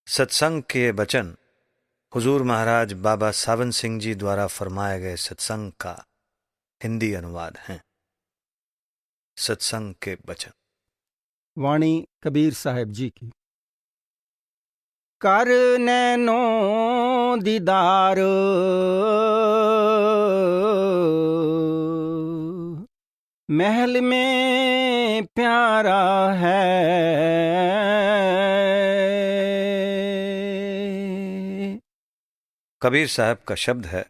सत्संग के वचन हुजूर महाराज बाबा सावन सिंह जी द्वारा फरमाए गए सत्संग का हिंदी अनुवाद हैं। सत्संग के वचन। वाणी कबीर साहब जी की। कर नैनो दीदार महल में प्यारा है, कबीर साहब का शब्द है।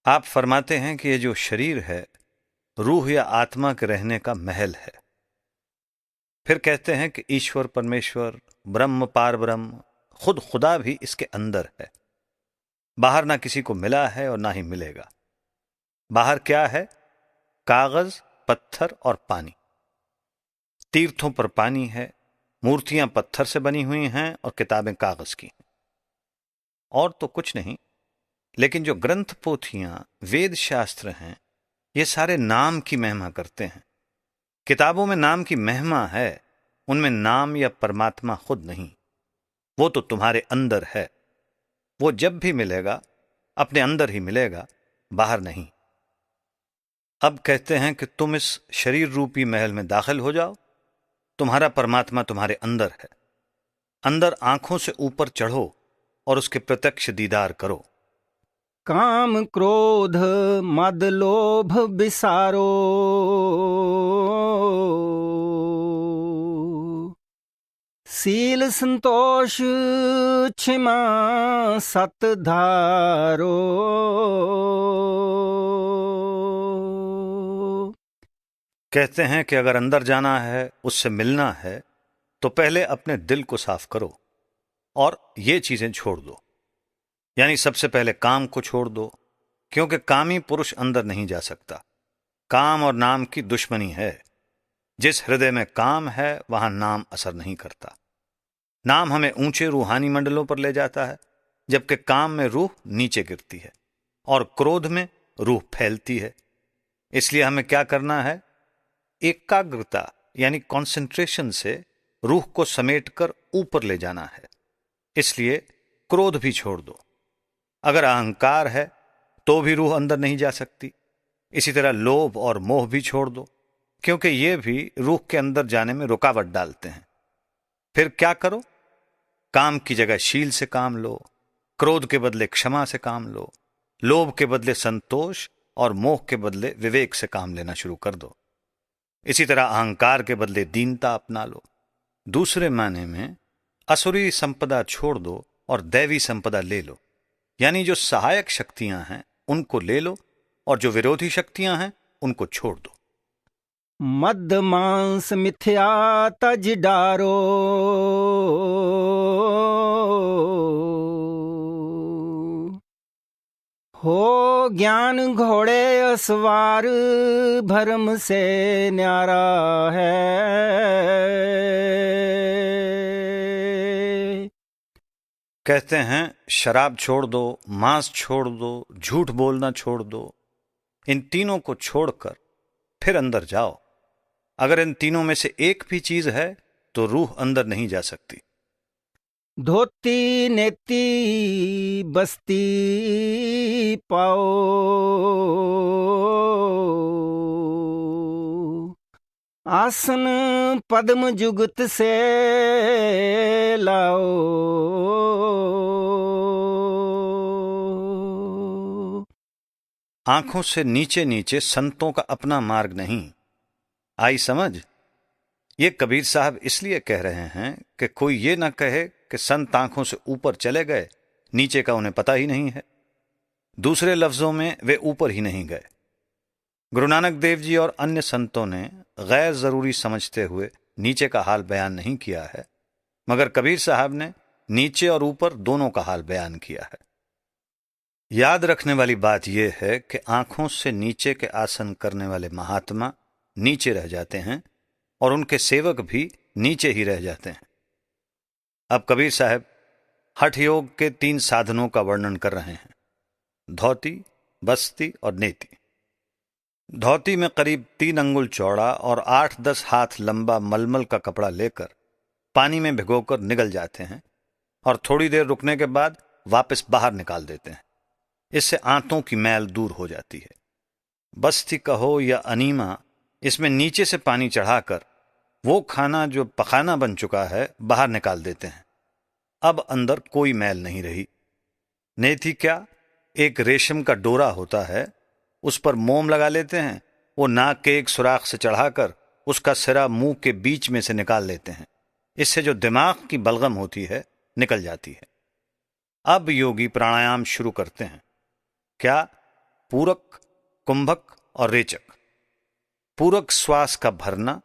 आप फरमाते हैं कि ये जो शरीर है रूह या आत्मा के रहने का महल है। फिर कहते हैं कि ईश्वर परमेश्वर ब्रह्म पार ब्रह्म खुद खुदा भी इसके अंदर है। बाहर ना किसी को मिला है और ना ही मिलेगा। बाहर क्या है? कागज, पत्थर और पानी। तीर्थों पर पानी है, मूर्तियां पत्थर से बनी हुई हैं और किताबें कागज की हैं। और तो कुछ नहीं, लेकिन जो ग्रंथ पोथियां वेद शास्त्र हैं ये सारे नाम की महिमा करते हैं। किताबों में नाम की महिमा है, उनमें नाम या परमात्मा खुद नहीं। वो तो तुम्हारे अंदर है। वो जब भी मिलेगा अपने अंदर ही मिलेगा, बाहर नहीं। अब कहते हैं कि तुम इस शरीर रूपी महल में दाखिल हो जाओ। तुम्हारा परमात्मा तुम्हारे अंदर है। अंदर आंखों से ऊपर चढ़ो और उसके प्रत्यक्ष दीदार करो। काम क्रोध मद लोभ बिसारो, सील संतोष क्षमा सत धारो। कहते हैं कि अगर अंदर जाना है, उससे मिलना है, तो पहले अपने दिल को साफ करो और ये चीजें छोड़ दो। यानी सबसे पहले काम को छोड़ दो, क्योंकि कामी पुरुष अंदर नहीं जा सकता। काम और नाम की दुश्मनी है। जिस हृदय में काम है वहां नाम असर नहीं करता। नाम हमें ऊंचे रूहानी मंडलों पर ले जाता है, जबकि काम में रूह नीचे गिरती है और क्रोध में रूह फैलती है। इसलिए हमें क्या करना है? एकाग्रता यानी कंसंट्रेशन से रूह को समेटकर ऊपर ले जाना है। इसलिए क्रोध भी छोड़ दो। अगर अहंकार है तो भी रूह अंदर नहीं जा सकती। इसी तरह लोभ और मोह भी छोड़ दो, क्योंकि ये भी रूह के अंदर जाने में रुकावट डालते हैं। फिर क्या करो? काम की जगह शील से काम लो, क्रोध के बदले क्षमा से काम लो, लोभ के बदले संतोष और मोह के बदले विवेक से काम लेना शुरू कर दो। इसी तरह अहंकार के बदले दीनता अपना लो। दूसरे माने में असुरी संपदा छोड़ दो और दैवी संपदा ले लो। यानी जो सहायक शक्तियां हैं उनको ले लो और जो विरोधी शक्तियां हैं उनको छोड़ दो। मद मांस मिथ्या तज डारो, हो ज्ञान घोड़े असवार भरम से न्यारा है। कहते हैं शराब छोड़ दो, मांस छोड़ दो, झूठ बोलना छोड़ दो। इन तीनों को छोड़कर फिर अंदर जाओ। अगर इन तीनों में से एक भी चीज है तो रूह अंदर नहीं जा सकती। धोती नेती बस्ती पाओ, आसन पद्म जुगत से लाओ। आंखों से नीचे नीचे संतों का अपना मार्ग नहीं। आई समझ? ये कबीर साहब इसलिए कह रहे हैं कि कोई ये ना कहे कि संत आंखों से ऊपर चले गए, नीचे का उन्हें पता ही नहीं है। दूसरे लफ्जों में वे ऊपर ही नहीं गए। गुरु नानक देव जी और अन्य संतों ने गैर जरूरी समझते हुए नीचे का हाल बयान नहीं किया है, मगर कबीर साहब ने नीचे और ऊपर दोनों का हाल बयान किया है। याद रखने वाली बात यह है कि आंखों से नीचे के आसन करने वाले महात्मा नीचे रह जाते हैं और उनके सेवक भी नीचे ही रह जाते हैं। अब कबीर साहब हठ योग के 3 साधनों का वर्णन कर रहे हैं: धौती, बस्ती और नेति। धौती में करीब 3 अंगुल चौड़ा और 8-10 हाथ लंबा मलमल का कपड़ा लेकर पानी में भिगोकर निगल जाते हैं और थोड़ी देर रुकने के बाद वापस बाहर निकाल देते हैं। इससे आंतों की मैल दूर हो जाती है। बस्ती कहो या अनीमा, इसमें नीचे से पानी चढ़ाकर वो खाना जो पखाना बन चुका है बाहर निकाल देते हैं। अब अंदर कोई मैल नहीं रही। नेति क्या, एक रेशम का डोरा होता है, उस पर मोम लगा लेते हैं, वो नाक के एक सुराख से चढ़ाकर उसका सिरा मुंह के बीच में से निकाल लेते हैं। इससे जो दिमाग की बलगम होती है निकल जाती है। अब योगी प्राणायाम शुरू करते हैं। क्या? पूरक, कुंभक और रेचक। पूरक श्वास का भरना,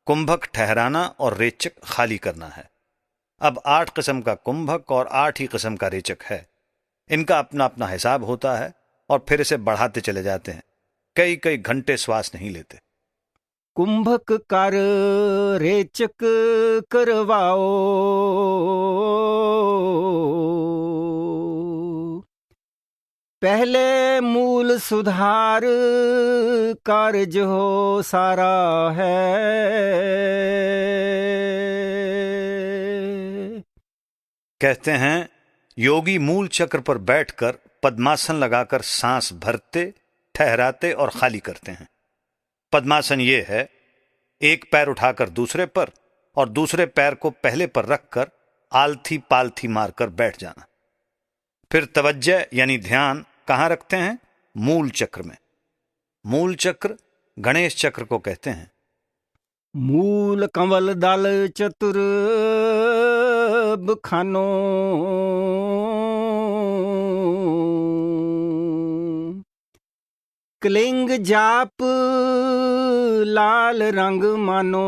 कुंभक ठहराना और रेचक खाली करना है। अब 8 किस्म का कुंभक और 8 ही किस्म का रेचक है। इनका अपना अपना हिसाब होता है और फिर इसे बढ़ाते चले जाते हैं। कई कई घंटे श्वास नहीं लेते। कुंभक कर रेचक करवाओ, पहले मूल सुधार कार्य हो सारा है। कहते हैं योगी मूल चक्र पर बैठकर पद्मासन लगाकर सांस भरते, ठहराते और खाली करते हैं। पद्मासन ये है, एक पैर उठाकर दूसरे पर और दूसरे पैर को पहले पर रखकर आलथी पालथी मारकर बैठ जाना। फिर तवज्जह यानी ध्यान कहाँ रखते हैं? मूल चक्र में। मूल चक्र गणेश चक्र को कहते हैं। मूल कंवल दल चतुर बखानो, क्लिंग जाप लाल रंग मानो,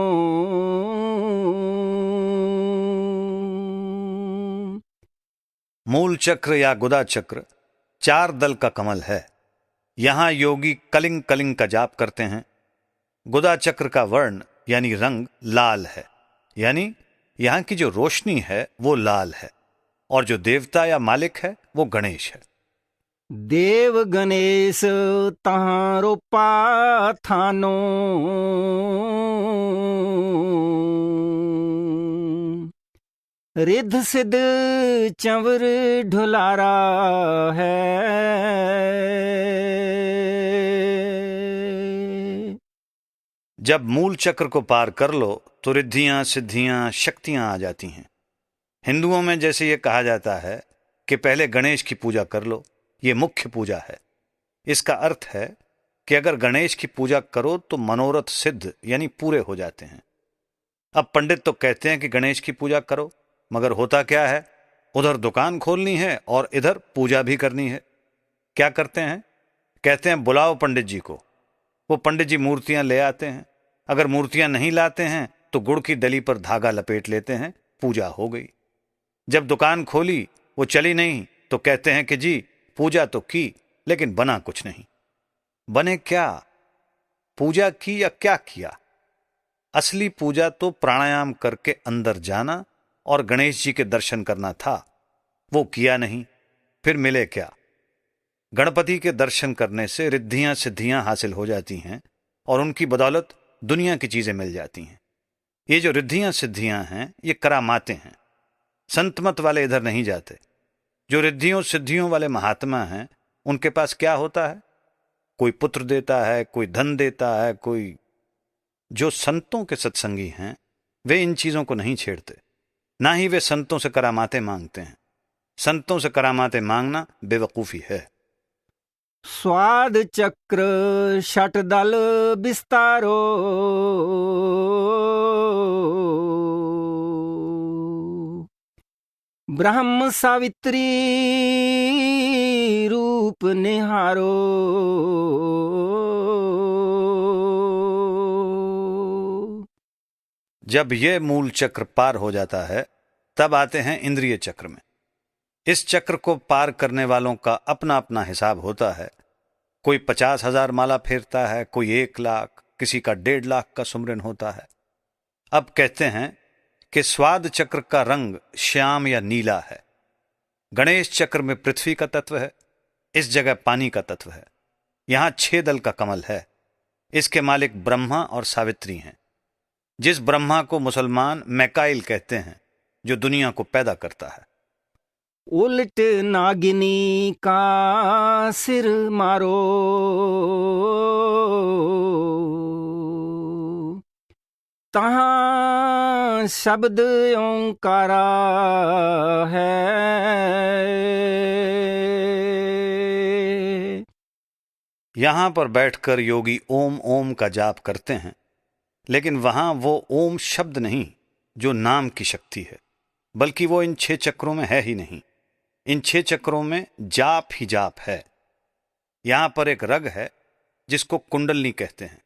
मूल चक्र या गुदा चक्र 4 दल का कमल है। यहां योगी कलिंग कलिंग का जाप करते हैं। गुदा चक्र का वर्ण यानी रंग लाल है, यानी यहां की जो रोशनी है वो लाल है, और जो देवता या मालिक है वो गणेश है। देव गणेश तहारो पाथानो, रिद्ध सिद्ध चंवर ढुलारा है। जब मूल चक्र को पार कर लो तो रिद्धियां, सिद्धियां, शक्तियां आ जाती हैं। हिंदुओं में जैसे ये कहा जाता है कि पहले गणेश की पूजा कर लो, ये मुख्य पूजा है। इसका अर्थ है कि अगर गणेश की पूजा करो तो मनोरथ सिद्ध यानी पूरे हो जाते हैं। अब पंडित तो कहते हैं कि गणेश की पूजा करो, मगर होता क्या है, उधर दुकान खोलनी है और इधर पूजा भी करनी है। क्या करते हैं? कहते हैं बुलाओ पंडित जी को। वो पंडित जी मूर्तियां ले आते हैं। अगर मूर्तियां नहीं लाते हैं तो गुड़ की डली पर धागा लपेट लेते हैं, पूजा हो गई। जब दुकान खोली वो चली नहीं तो कहते हैं कि जी पूजा तो की लेकिन बना कुछ नहीं। बने क्या? पूजा की या क्या किया? असली पूजा तो प्राणायाम करके अंदर जाना और गणेश जी के दर्शन करना था, वो किया नहीं। फिर मिले क्या? गणपति के दर्शन करने से रिद्धियां सिद्धियां हासिल हो जाती हैं और उनकी बदौलत दुनिया की चीजें मिल जाती हैं। ये जो रिद्धियां सिद्धियां हैं ये करामाते हैं। संतमत वाले इधर नहीं जाते। जो रिद्धियों सिद्धियों वाले महात्मा हैं उनके पास क्या होता है? कोई पुत्र देता है, कोई धन देता है, कोई। जो संतों के सत्संगी हैं वे इन चीजों को नहीं छेड़ते, ना ही वे संतों से करामाते मांगते हैं। संतों से करामाते मांगना बेवकूफी है। स्वाद चक्र शट दल विस्तारो, ब्रह्म सावित्री रूप निहारो, जब ये मूल चक्र पार हो जाता है तब आते हैं इंद्रिय चक्र में। इस चक्र को पार करने वालों का अपना अपना हिसाब होता है। कोई 50,000 माला फेरता है, कोई 1 लाख, किसी का 1.5 लाख का सुमरन होता है। अब कहते हैं कि स्वाद चक्र का रंग श्याम या नीला है। गणेश चक्र में पृथ्वी का तत्व है, इस जगह पानी का तत्व है। यहां 6 दल का कमल है। इसके मालिक ब्रह्मा और सावित्री हैं। जिस ब्रह्मा को मुसलमान मैकाइल कहते हैं, जो दुनिया को पैदा करता है, उलट नागिनी का सिर मारो, तहाँ शब्द ओंकारा है। यहां पर बैठकर योगी ओम ओम का जाप करते हैं, लेकिन वहां वो ओम शब्द नहीं जो नाम की शक्ति है, बल्कि वो इन 6 चक्रों में है ही नहीं। इन 6 चक्रों में जाप ही जाप है। यहां पर एक रग है जिसको कुंडलनी कहते हैं।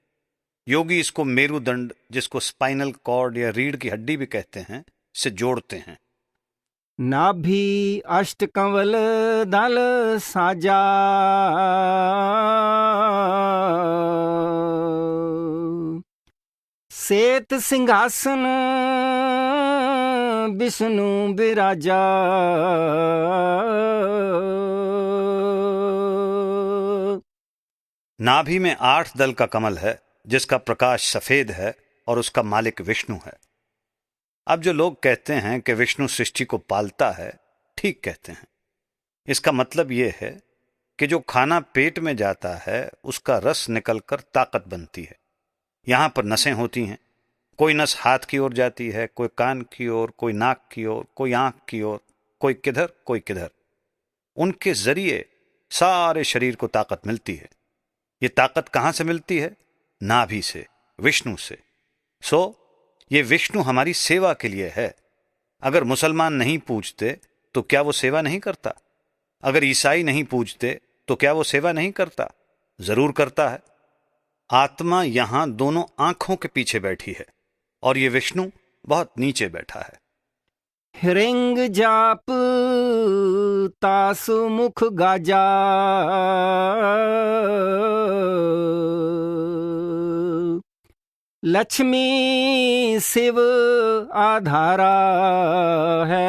योगी इसको मेरुदंड, जिसको स्पाइनल कॉर्ड या रीढ़ की हड्डी भी कहते हैं, से जोड़ते हैं। नाभि अष्टकंवल दल साजा, श्वेत सिंहासन विष्णु विराजा। नाभि में 8 दल का कमल है जिसका प्रकाश सफेद है और उसका मालिक विष्णु है। अब जो लोग कहते हैं कि विष्णु सृष्टि को पालता है, ठीक कहते हैं। इसका मतलब यह है कि जो खाना पेट में जाता है उसका रस निकलकर ताकत बनती है। यहां पर नसें होती हैं, कोई नस हाथ की ओर जाती है, कोई कान की ओर, कोई नाक की ओर, कोई आंख की ओर, कोई किधर कोई किधर। उनके जरिए सारे शरीर को ताकत मिलती है। ये ताकत कहां से मिलती है? नाभि से, विष्णु से। ये विष्णु हमारी सेवा के लिए है। अगर मुसलमान नहीं पूजते तो क्या वो सेवा नहीं करता? अगर ईसाई नहीं पूजते तो क्या वो सेवा नहीं करता? जरूर करता है। आत्मा यहां दोनों आंखों के पीछे बैठी है और ये विष्णु बहुत नीचे बैठा है। हिरिंग जाप तासु मुख गाजा, लक्ष्मी शिव आधारा है।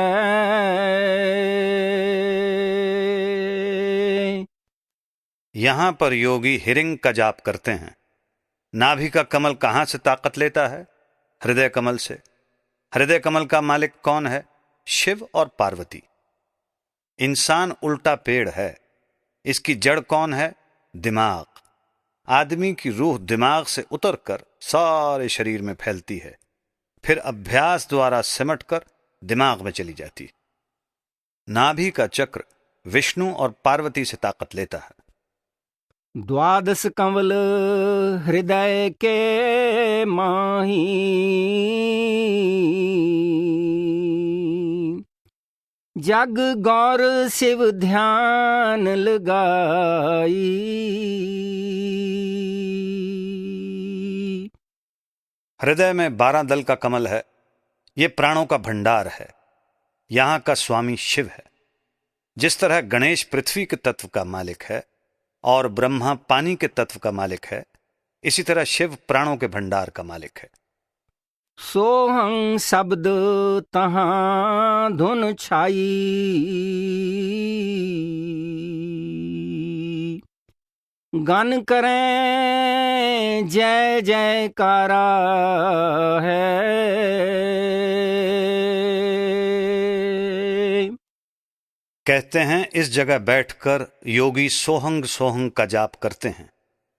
यहां पर योगी हिरिंग का जाप करते हैं। नाभि का कमल कहां से ताकत लेता है? हृदय कमल से। हृदय कमल का मालिक कौन है? शिव और पार्वती। इंसान उल्टा पेड़ है। इसकी जड़ कौन है? दिमाग। आदमी की रूह दिमाग से उतरकर सारे शरीर में फैलती है, फिर अभ्यास द्वारा सिमटकर दिमाग में चली जाती। नाभि का चक्र विष्णु और पार्वती से ताकत लेता है। द्वादश कंवल हृदय के माही, जग गौर शिव ध्यान लगाई। हृदय में 12 दल का कमल है। ये प्राणों का भंडार है। यहां का स्वामी शिव है। जिस तरह गणेश पृथ्वी के तत्व का मालिक है और ब्रह्मा पानी के तत्व का मालिक है, इसी तरह शिव प्राणों के भंडार का मालिक है। सोहं शब्द तहां धुन छाई, गान करें जय जयकारा है। कहते हैं इस जगह बैठकर योगी सोहंग सोहंग का जाप करते हैं।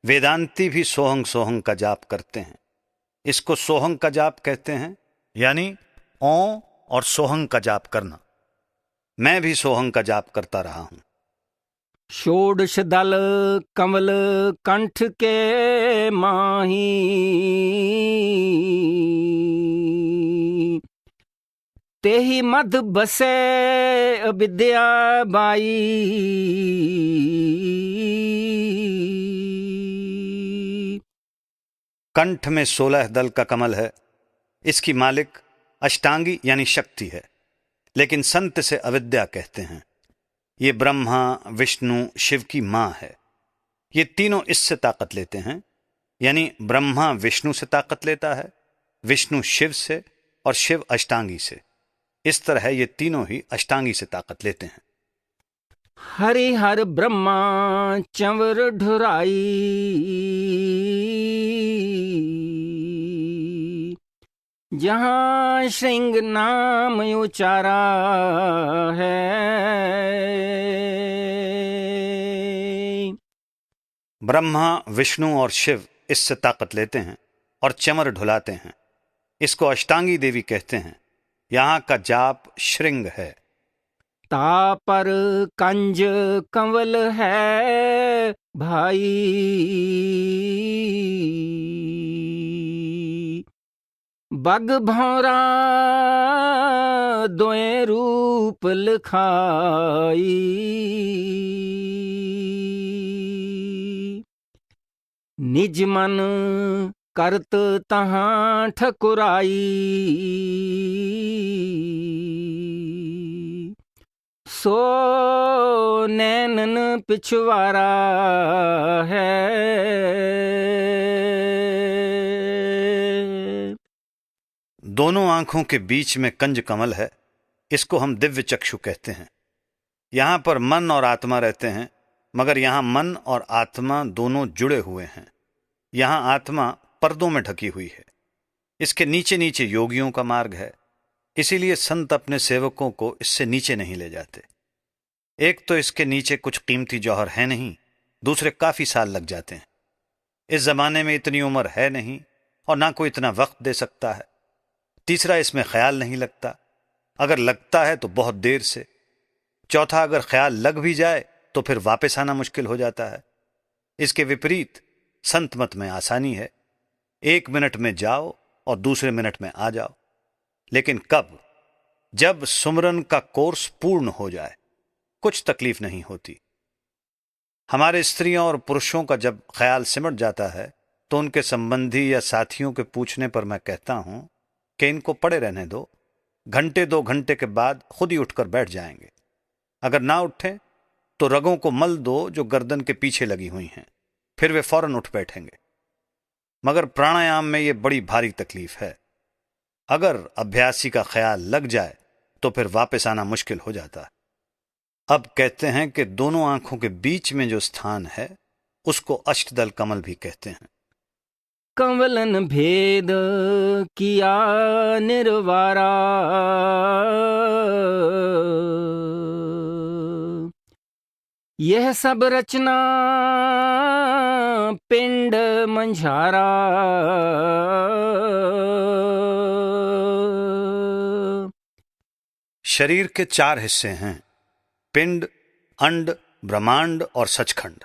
वेदांती भी सोहंग सोहंग का जाप करते हैं। इसको सोहंग का जाप कहते हैं, यानी ओं और सोहंग का जाप करना। मैं भी सोहंग का जाप करता रहा हूं। षोडश दल कमल कंठ के माही, तेहि मध बसे विद्या बाई। कंठ में 16 दल का कमल है। इसकी मालिक अष्टांगी यानी शक्ति है, लेकिन संत से अविद्या कहते हैं। ये ब्रह्मा विष्णु शिव की मां है। ये तीनों इससे ताकत लेते हैं, यानी ब्रह्मा विष्णु से ताकत लेता है, विष्णु शिव से और शिव अष्टांगी से। इस तरह ये तीनों ही अष्टांगी से ताकत लेते हैं। हरिहर ब्रह्मा चंवर ढुराई, जहां श्रृंग नाम उचारा है। ब्रह्मा, विष्णु और शिव इससे ताकत लेते हैं और चमर ढुलाते हैं। इसको अष्टांगी देवी कहते हैं। यहाँ का जाप श्रृंग है। ता पर कंज कंवल है भाई, बग भौरा दोए रूप लिखाई, निज मन करत तहाँ ठकुराई, सो नैनन पिछवारा है। दोनों आंखों के बीच में कंज कमल है। इसको हम दिव्य चक्षु कहते हैं। यहाँ पर मन और आत्मा रहते हैं, मगर यहाँ मन और आत्मा दोनों जुड़े हुए हैं। यहाँ आत्मा पर्दों में ढकी हुई है। इसके नीचे नीचे योगियों का मार्ग है। इसीलिए संत अपने सेवकों को इससे नीचे नहीं ले जाते। एक तो इसके नीचे कुछ कीमती जौहर है नहीं, दूसरे काफी साल लग जाते हैं। इस जमाने में इतनी उम्र है नहीं और ना कोई इतना वक्त दे सकता है। तीसरा, इसमें ख्याल नहीं लगता, अगर लगता है तो बहुत देर से। चौथा, अगर ख्याल लग भी जाए तो फिर वापस आना मुश्किल हो जाता है। इसके विपरीत संत मत में आसानी है। 1 मिनट में जाओ और दूसरे मिनट में आ जाओ। लेकिन कब? जब सुमरन का कोर्स पूर्ण हो जाए, कुछ तकलीफ नहीं होती। हमारे स्त्रियों और पुरुषों का जब ख्याल सिमट जाता है तो उनके संबंधी या साथियों के पूछने पर मैं कहता हूं कि इनको पड़े रहने दो, घंटे 2 घंटे के बाद खुद ही उठकर बैठ जाएंगे। अगर ना उठें तो रगों को मल दो जो गर्दन के पीछे लगी हुई हैं, फिर वे फौरन उठ बैठेंगे। मगर प्राणायाम में ये बड़ी भारी तकलीफ है। अगर अभ्यासी का ख्याल लग जाए तो फिर वापस आना मुश्किल हो जाता है। अब कहते हैं कि दोनों आंखों के बीच में जो स्थान है उसको अष्टदल कमल भी कहते हैं। कंवलन भेद किया निर्वारा, यह सब रचना पिंड मंझारा, शरीर के 4 हिस्से हैं, पिंड, अंड, ब्रह्मांड और सचखंड।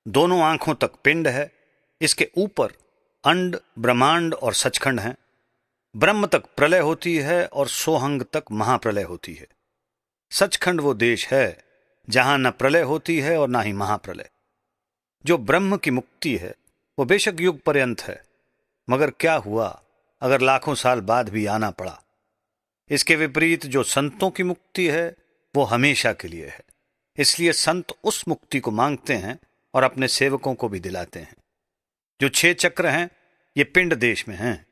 दोनों आंखों तक पिंड है, इसके ऊपर अंड, ब्रह्मांड और सचखंड हैं। ब्रह्म तक प्रलय होती है और सोहंग तक महाप्रलय होती है। सचखंड वो देश है जहां न प्रलय होती है और ना ही महाप्रलय। जो ब्रह्म की मुक्ति है वो बेशक युग पर्यंत है, मगर क्या हुआ अगर लाखों साल बाद भी आना पड़ा। इसके विपरीत जो संतों की मुक्ति है वो हमेशा के लिए है। इसलिए संत उस मुक्ति को मांगते हैं और अपने सेवकों को भी दिलाते हैं। जो 6 चक्र हैं ये पिंड देश में हैं।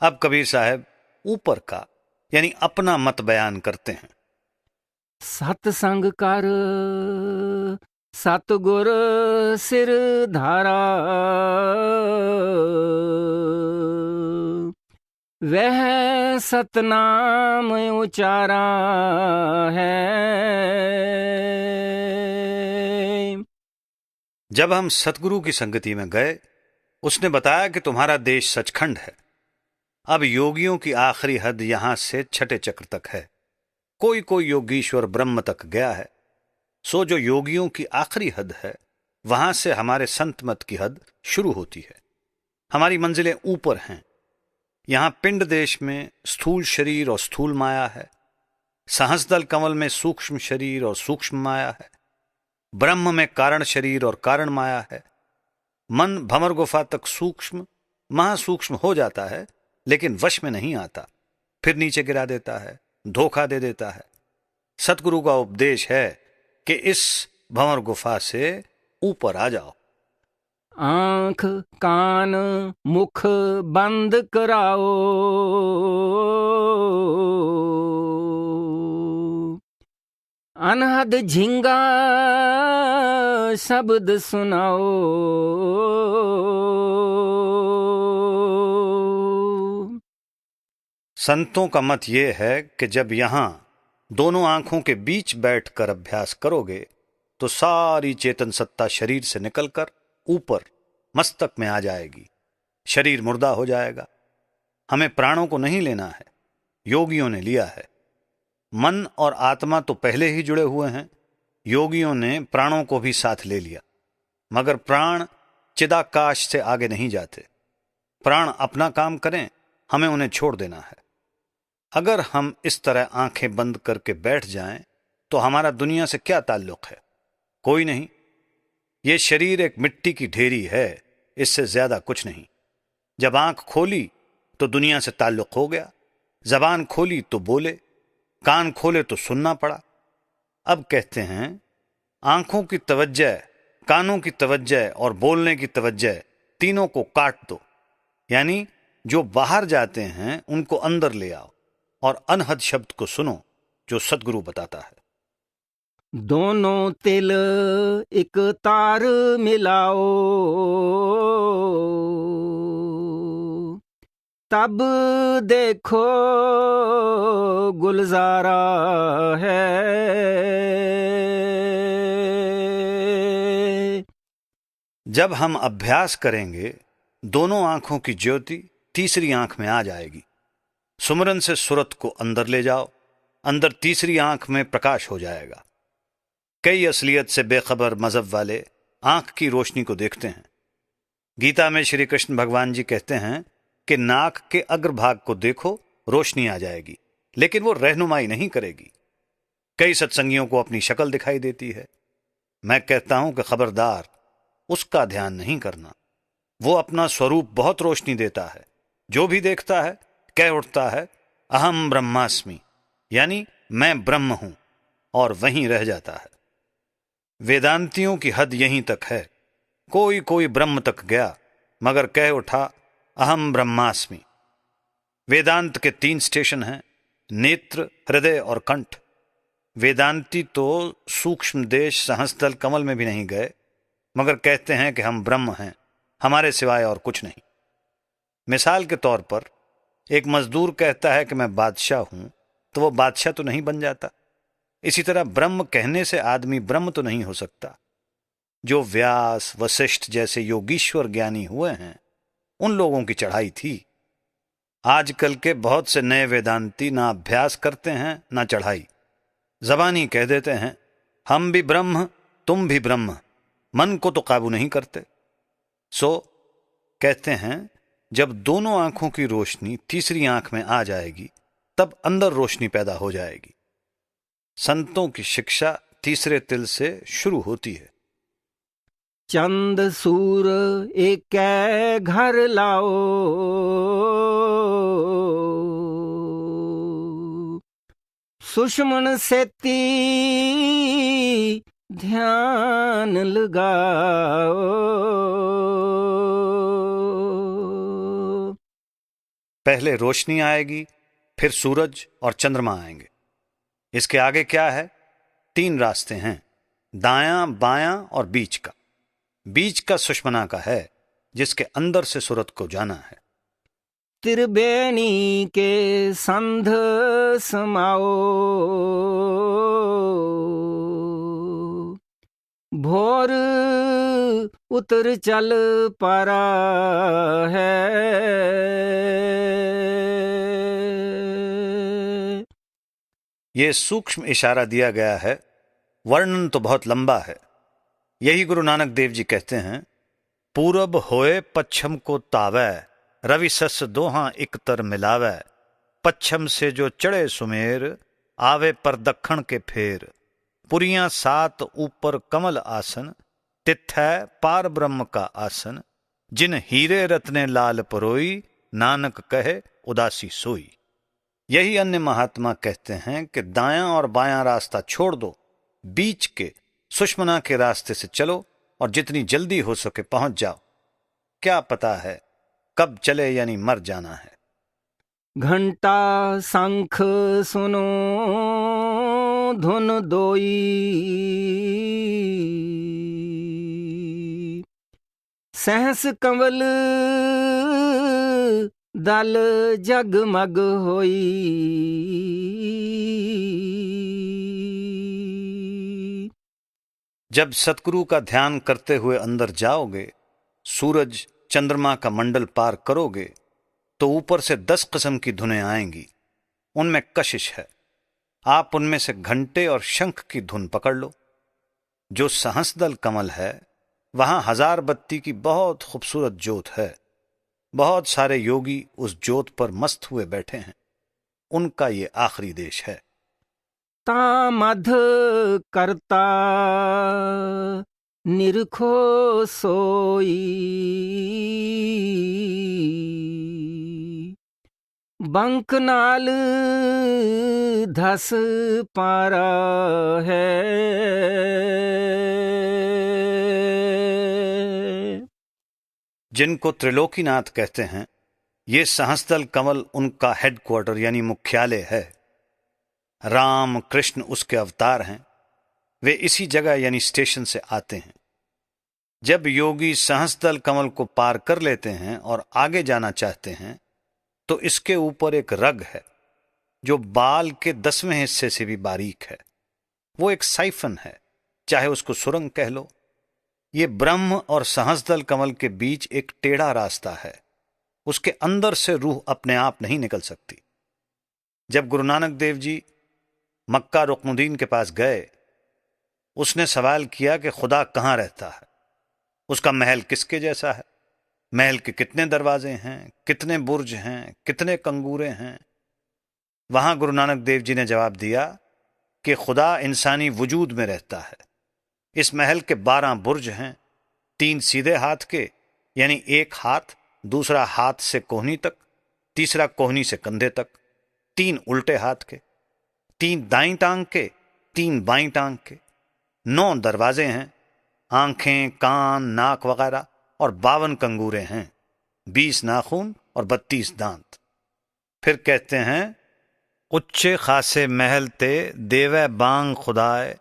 अब कबीर साहब ऊपर का यानी अपना मत बयान करते हैं। सतसंग कर सतगुर सिर धारा, वह सतनाम उचारा है। जब हम सतगुरु की संगति में गए, उसने बताया कि तुम्हारा देश सचखंड है। अब योगियों की आखिरी हद यहां से 6ठे चक्र तक है। कोई कोई योगीश्वर ब्रह्म तक गया है। सो जो योगियों की आखिरी हद है वहां से हमारे संत मत की हद शुरू होती है। हमारी मंजिलें ऊपर हैं। यहां पिंड देश में स्थूल शरीर और स्थूल माया है। सहस्रदल कमल में सूक्ष्म शरीर और सूक्ष्म माया है। ब्रह्म में कारण शरीर और कारण माया है। मन भंवर गुफा तक सूक्ष्म महासूक्ष्म हो जाता है, लेकिन वश में नहीं आता, फिर नीचे गिरा देता है, धोखा दे देता है। सतगुरु का उपदेश है कि इस भंवर गुफा से ऊपर आ जाओ। आंख कान मुख बंद कराओ, अनहद झिंगा शब्द सुनाओ। संतों का मत ये है कि जब यहां दोनों आंखों के बीच बैठकर अभ्यास करोगे तो सारी चेतन सत्ता शरीर से निकलकर ऊपर मस्तक में आ जाएगी, शरीर मुर्दा हो जाएगा। हमें प्राणों को नहीं लेना है, योगियों ने लिया है। मन और आत्मा तो पहले ही जुड़े हुए हैं, योगियों ने प्राणों को भी साथ ले लिया। मगर प्राण चिदाकाश से आगे नहीं जाते। प्राण अपना काम करें, हमें उन्हें छोड़ देना है। अगर हम इस तरह आंखें बंद करके बैठ जाएं, तो हमारा दुनिया से क्या ताल्लुक है? कोई नहीं। ये शरीर एक मिट्टी की ढेरी है, इससे ज्यादा कुछ नहीं। जब आंख खोली तो दुनिया से ताल्लुक हो गया, जबान खोली तो बोले, कान खोले तो सुनना पड़ा। अब कहते हैं आंखों की तवज्जो, कानों की तवज्जो और बोलने की तवज्जो, तीनों को काट दो। यानी जो बाहर जाते हैं उनको अंदर ले आओ और अनहद शब्द को सुनो जो सदगुरु बताता है। दोनों तिल एक तार मिलाओ, तब देखो गुलजारा है। जब हम अभ्यास करेंगे, दोनों आंखों की ज्योति तीसरी आंख में आ जाएगी। सुमरन से सुरत को अंदर ले जाओ, अंदर तीसरी आंख में प्रकाश हो जाएगा। कई असलियत से बेखबर मजहब वाले आंख की रोशनी को देखते हैं। गीता में श्री कृष्ण भगवान जी कहते हैं कि नाक के अग्रभाग को देखो, रोशनी आ जाएगी, लेकिन वो रहनुमाई नहीं करेगी। कई सत्संगियों को अपनी शक्ल दिखाई देती है। मैं कहता हूं कि खबरदार, उसका ध्यान नहीं करना। वो अपना स्वरूप बहुत रोशनी देता है। जो भी देखता है कह उठता है अहम ब्रह्मास्मि, यानी मैं ब्रह्म हूं, और वहीं रह जाता है। वेदांतियों की हद यहीं तक है। कोई कोई ब्रह्म तक गया, मगर कह उठा अहम ब्रह्मास्मि। वेदांत के 3 स्टेशन हैं, नेत्र, हृदय और कंठ। वेदांती तो सूक्ष्म देश सहस्त्रदल कमल में भी नहीं गए, मगर कहते हैं कि हम ब्रह्म हैं, हमारे सिवाय और कुछ नहीं। मिसाल के तौर पर एक मजदूर कहता है कि मैं बादशाह हूं, तो वो बादशाह तो नहीं बन जाता। इसी तरह ब्रह्म कहने से आदमी ब्रह्म तो नहीं हो सकता। जो व्यास, वशिष्ठ जैसे योगीश्वर ज्ञानी हुए हैं, उन लोगों की चढ़ाई थी। आजकल के बहुत से नए वेदांती ना अभ्यास करते हैं ना चढ़ाई, जबानी कह देते हैं हम भी ब्रह्म, तुम भी ब्रह्म, मन को तो काबू नहीं करते। सो कहते हैं जब दोनों आंखों की रोशनी तीसरी आंख में आ जाएगी, तब अंदर रोशनी पैदा हो जाएगी। संतों की शिक्षा तीसरे तिल से शुरू होती है। चंद सूर एक घर लाओ, सुषमन सेती ध्यान लगाओ। पहले रोशनी आएगी, फिर सूरज और चंद्रमा आएंगे। इसके आगे क्या है? 3 रास्ते हैं, दायां, बायां और बीच का। बीच का सुषमना का है, जिसके अंदर से सूरत को जाना है। त्रिवेणी के संध समाओ, भोर उतर चल पारा है। ये सूक्ष्म इशारा दिया गया है, वर्णन तो बहुत लंबा है। यही गुरु नानक देव जी कहते हैं पूरब होए पच्छम को तावै, रवि सस दोहां एक तर मिलावै। पच्छम से जो चढ़े सुमेर, आवे पर दखण के फेर। पुरियां 7 ऊपर कमल आसन, तिथै पार ब्रह्म का आसन। जिन हीरे रत्ने लाल परोई, नानक कहे उदासी सोई। यही अन्य महात्मा कहते हैं कि दायां और बायां रास्ता छोड़ दो, बीच के सुषमना के रास्ते से चलो और जितनी जल्दी हो सके पहुंच जाओ। क्या पता है कब चले, यानी मर जाना है। घंटा शंख सुनो धुन दोई, सहस कंवल दल जगमग होई। जब सतगुरु का ध्यान करते हुए अंदर जाओगे सूरज चंद्रमा का मंडल पार करोगे तो ऊपर से 10 किस्म की धुनें आएंगी। उनमें कशिश है। आप उनमें से घंटे और शंख की धुन पकड़ लो। जो सहस्दल कमल है वहां 1000 बत्ती की बहुत खूबसूरत ज्योत है। बहुत सारे योगी उस ज्योत पर मस्त हुए बैठे हैं। उनका ये आखिरी देश है। तामध करता निरखो सोई, बंकनाल धस पारा है। जिनको त्रिलोकीनाथ कहते हैं, ये सहस्दल कमल उनका हेडक्वार्टर यानी मुख्यालय है। राम कृष्ण उसके अवतार हैं। वे इसी जगह यानी स्टेशन से आते हैं। जब योगी सहस्दल कमल को पार कर लेते हैं और आगे जाना चाहते हैं तो इसके ऊपर एक रग है जो बाल के 10वें हिस्से से भी बारीक है। वो एक साइफन है, चाहे उसको सुरंग कह लो। ये ब्रह्म और सहस्दल कमल के बीच एक टेढ़ा रास्ता है। उसके अंदर से रूह अपने आप नहीं निकल सकती। जब गुरु नानक देव जी मक्का रुकनुद्दीन के पास गए, उसने सवाल किया कि खुदा कहाँ रहता है, उसका महल किसके जैसा है, महल के कितने दरवाजे हैं, कितने बुर्ज हैं, कितने कंगूरे हैं। वहां गुरु नानक देव जी ने जवाब दिया कि खुदा इंसानी वजूद में रहता है। इस महल के 12 बुर्ज हैं, 3 सीधे हाथ के यानी एक हाथ, दूसरा हाथ से कोहनी तक, तीसरा कोहनी से कंधे तक, 3 उल्टे हाथ के, 3 दाईं टांग के, 3 बाईं टांग के। 9 दरवाजे हैं, आंखें, कान, नाक वगैरह, और 52 कंगूरे हैं, 20 नाखून और 32 दांत। फिर कहते हैं, उच्चे खासे महल ते देवे बांग खुदाए,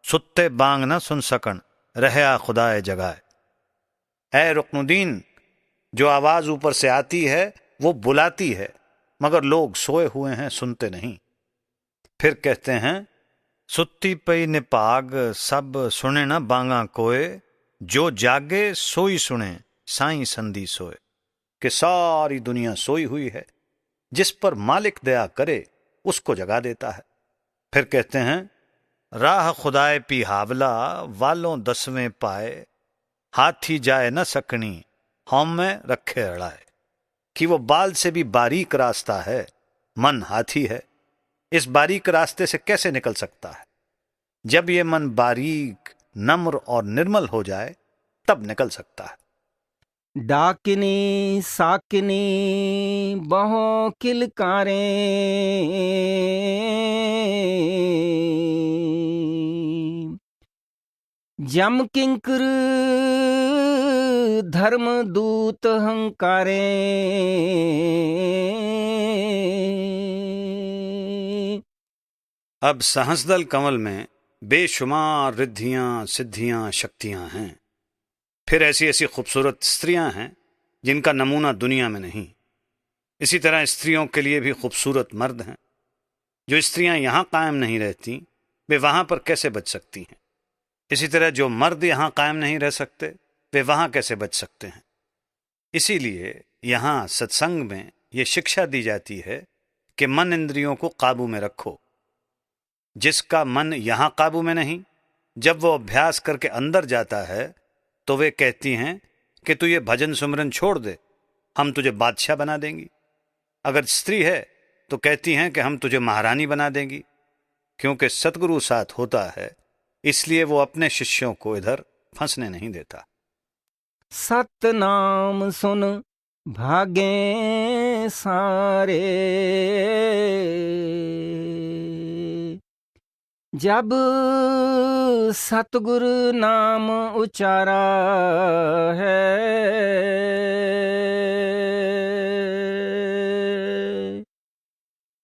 सुत्ते बांग न सुन सकन, रहया खुदाए जगाए। ऐ रुकनुद्दीन, जो आवाज ऊपर से आती है वो बुलाती है, मगर लोग सोए हुए हैं, सुनते नहीं। फिर कहते हैं, सुत्ती पई निपाग सब सुने न बांगा कोय, जो जागे सोई सुने साईं संदी सोए। कि सारी दुनिया सोई हुई है, जिस पर मालिक दया करे उसको जगा देता है। फिर कहते हैं, राह खुदाए पी हावला वालों 10वें पाए, हाथी जाए न सकनी हम में रखे अड़ाए। कि वो बाल से भी बारीक रास्ता है, मन हाथी है। इस बारीक रास्ते से कैसे निकल सकता है? जब ये मन बारीक, नम्र और निर्मल हो जाए तब निकल सकता है। डाकिनी साकिनी बहों किलकारें, जम किंकर धर्म दूत हंकारें। अब सहस्दल कमल में बेशुमार रिद्धियां, सिद्धियां, शक्तियां हैं। फिर ऐसी ऐसी खूबसूरत स्त्रियां हैं जिनका नमूना दुनिया में नहीं। इसी तरह स्त्रियों के लिए भी खूबसूरत मर्द हैं। जो स्त्रियां यहां कायम नहीं रहती, वे वहां पर कैसे बच सकती हैं? इसी तरह जो मर्द यहां कायम नहीं रह सकते, वे वहां कैसे बच सकते हैं? इसीलिए यहां सत्संग में ये शिक्षा दी जाती है कि मन इंद्रियों को काबू में रखो। जिसका मन यहां काबू में नहीं, जब वो अभ्यास करके अंदर जाता है तो वे कहती हैं कि तू ये भजन सुमरन छोड़ दे, हम तुझे बादशाह बना देंगी। अगर स्त्री है तो कहती हैं कि हम तुझे महारानी बना देंगी। क्योंकि सतगुरु साथ होता है, इसलिए वो अपने शिष्यों को इधर फंसने नहीं देता। सतनाम सुन भागे सारे, जब सतगुरु नाम उचारा है।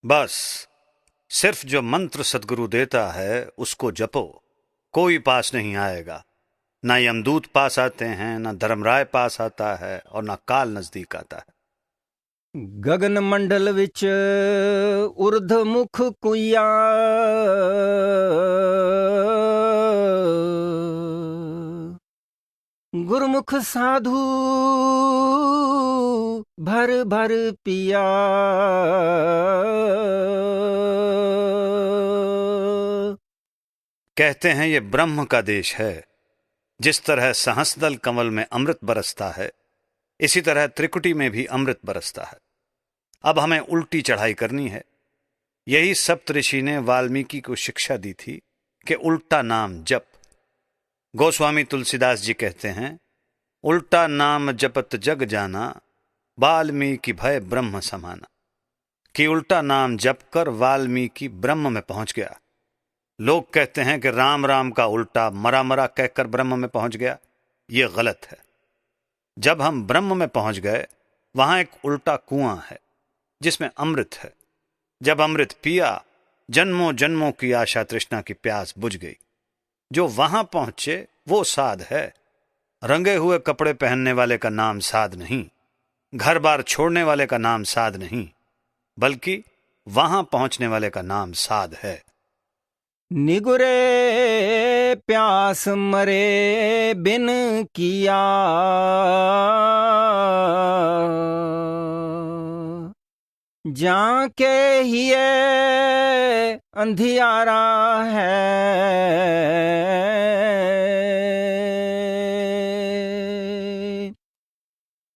बस सिर्फ जो मंत्र सदगुरु देता है उसको जपो, कोई पास नहीं आएगा। ना यमदूत पास आते हैं, ना धर्मराय पास आता है, और ना काल नजदीक आता है। गगन मंडल विच उर्ध मुख कुइया, गुरमुख साधु भर भर पिया। कहते हैं ये ब्रह्म का देश है। जिस तरह सहस्रदल कमल में अमृत बरसता है, इसी तरह त्रिकुटी में भी अमृत बरसता है। अब हमें उल्टी चढ़ाई करनी है। यही सप्तऋषि ने वाल्मीकि को शिक्षा दी थी कि उल्टा नाम जप। गोस्वामी तुलसीदास जी कहते हैं, उल्टा नाम जपत जग जाना, वाल्मीकि भय ब्रह्म समाना। कि उल्टा नाम जप कर वाल्मीकि ब्रह्म में पहुंच गया। लोग कहते हैं कि राम राम का उल्टा मरा मरा कहकर ब्रह्म में पहुंच गया। यह गलत है। जब हम ब्रह्म में पहुंच गए, वहां एक उल्टा कुआं है जिसमें अमृत है। जब अमृत पिया, जन्मों जन्मों की आशा तृष्णा की प्यास बुझ गई। जो वहां पहुंचे वो साध है। रंगे हुए कपड़े पहनने वाले का नाम साध नहीं, घर बार छोड़ने वाले का नाम साध नहीं, बल्कि वहां पहुंचने वाले का नाम साध है। निगुरे प्यास मरे बिन किया, जाके हिये अंधियारा है।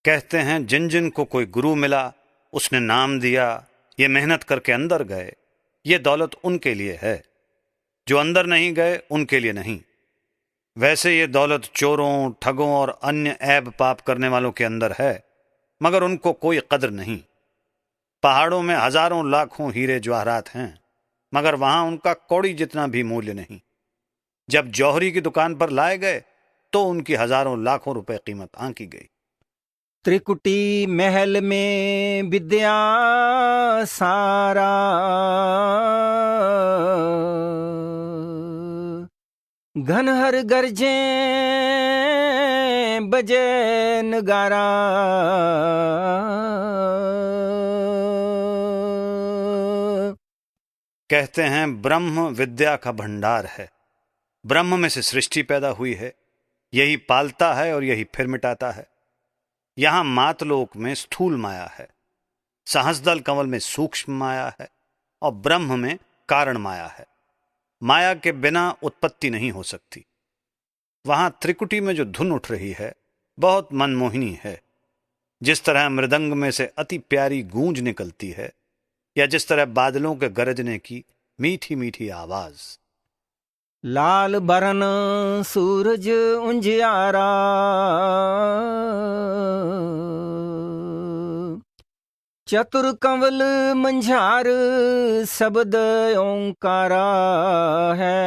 कहते हैं जिन जिन को कोई गुरु मिला, उसने नाम दिया, ये मेहनत करके अंदर गए, ये दौलत उनके लिए है। जो अंदर नहीं गए उनके लिए नहीं। वैसे ये दौलत चोरों, ठगों और अन्य ऐब पाप करने वालों के अंदर है, मगर उनको कोई कदर नहीं। पहाड़ों में हजारों लाखों हीरे जवाहरात हैं, मगर वहां उनका कौड़ी जितना भी मूल्य नहीं। जब जौहरी की दुकान पर लाए गए तो उनकी हजारों लाखों रुपए कीमत आंकी गई। त्रिकुटी महल में विद्या सारा, घनहर गरजे बजे नगारा। कहते हैं ब्रह्म विद्या का भंडार है। ब्रह्म में से सृष्टि पैदा हुई है। यही पालता है और यही फिर मिटाता है। यहां मातलोक में स्थूल माया है, सहस्रदल कमल में सूक्ष्म माया है और ब्रह्म में कारण माया है। माया के बिना उत्पत्ति नहीं हो सकती। वहां त्रिकुटी में जो धुन उठ रही है बहुत मनमोहिनी है। जिस तरह मृदंग में से अति प्यारी गूंज निकलती है, या जिस तरह बादलों के गरजने की मीठी मीठी आवाज। लाल बरन सूरज उंजियारा, चतुर कंवल मंझार शब्द ओंकारा है।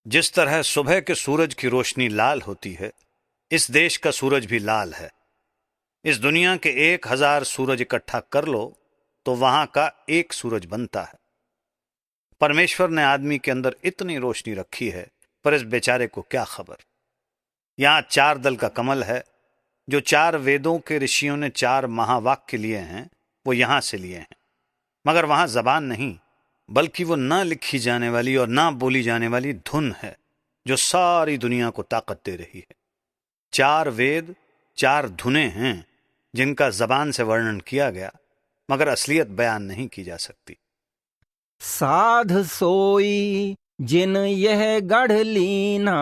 जिस तरह सुबह के सूरज की रोशनी लाल होती है, इस देश का सूरज भी लाल है। इस दुनिया के 1000 सूरज इकट्ठा कर लो तो वहां का एक सूरज बनता है। परमेश्वर ने आदमी के अंदर इतनी रोशनी रखी है, पर इस बेचारे को क्या खबर। यहां 4 दल का कमल है। जो 4 वेदों के ऋषियों ने 4 महावाक्य लिए हैं, वो यहां से लिए हैं। मगर वहां जबान नहीं, बल्कि वो ना लिखी जाने वाली और ना बोली जाने वाली धुन है, जो सारी दुनिया को ताकत दे रही है। 4 वेद, 4 धुनें हैं जिनका जबान से वर्णन किया गया, मगर असलियत बयान नहीं की जा सकती। साध सोई जिन यह गढ़ लीना,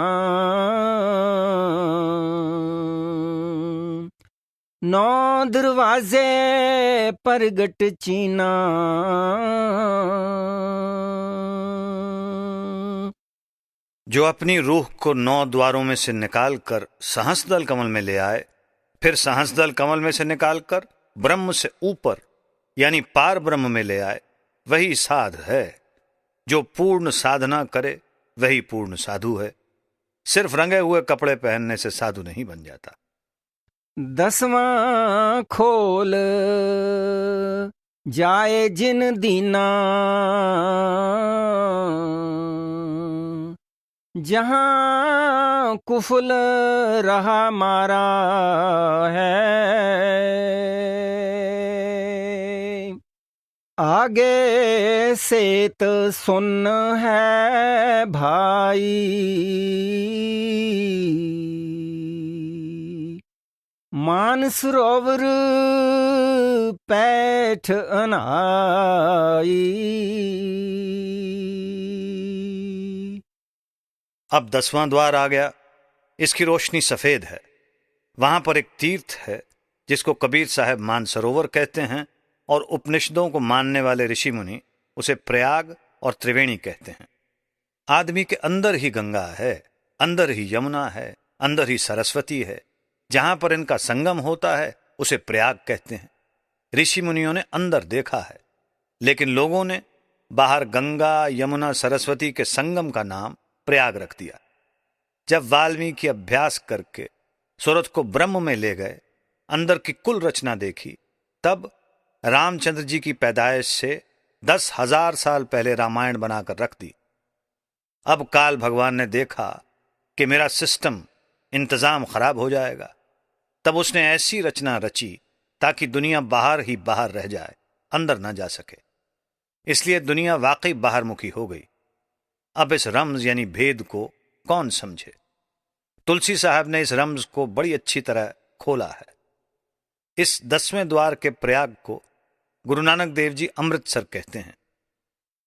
नौ दरवाजे परगट चीना। जो अपनी रूह को 9 द्वारों में से निकालकर सहस्रदल कमल में ले आए, फिर सहस्रदल कमल में से निकालकर ब्रह्म से ऊपर यानी पार ब्रह्म में ले आए, वही साध है। जो पूर्ण साधना करे वही पूर्ण साधु है। सिर्फ रंगे हुए कपड़े पहनने से साधु नहीं बन जाता। 10वां खोल जाए जिन दीना, जहां कुफल रहा मारा है। आगे से तो सुन है भाई, मानसरोवर पैठ अनाई। अब 10वां द्वार आ गया। इसकी रोशनी सफेद है। वहां पर एक तीर्थ है जिसको कबीर साहब मानसरोवर कहते हैं, और उपनिषदों को मानने वाले ऋषि मुनि उसे प्रयाग और त्रिवेणी कहते हैं। आदमी के अंदर ही गंगा है, अंदर ही यमुना है, अंदर ही सरस्वती है। जहां पर इनका संगम होता है उसे प्रयाग कहते हैं। ऋषि मुनियों ने अंदर देखा है, लेकिन लोगों ने बाहर गंगा यमुना सरस्वती के संगम का नाम प्रयाग रख दिया। जब वाल्मीकि अभ्यास करके सूरत को ब्रह्म में ले गए, अंदर की कुल रचना देखी, तब रामचंद्र जी की पैदाइश से 10,000 साल पहले रामायण बनाकर रख दी। अब काल भगवान ने देखा कि मेरा सिस्टम इंतजाम खराब हो जाएगा, तब उसने ऐसी रचना रची ताकि दुनिया बाहर ही बाहर रह जाए, अंदर ना जा सके। इसलिए दुनिया वाकई बाहरमुखी हो गई। अब इस रम्ज यानी भेद को कौन समझे? तुलसी साहब ने इस रम्ज को बड़ी अच्छी तरह खोला है। इस 10वें द्वार के प्रयाग को गुरु नानक देव जी अमृतसर कहते हैं।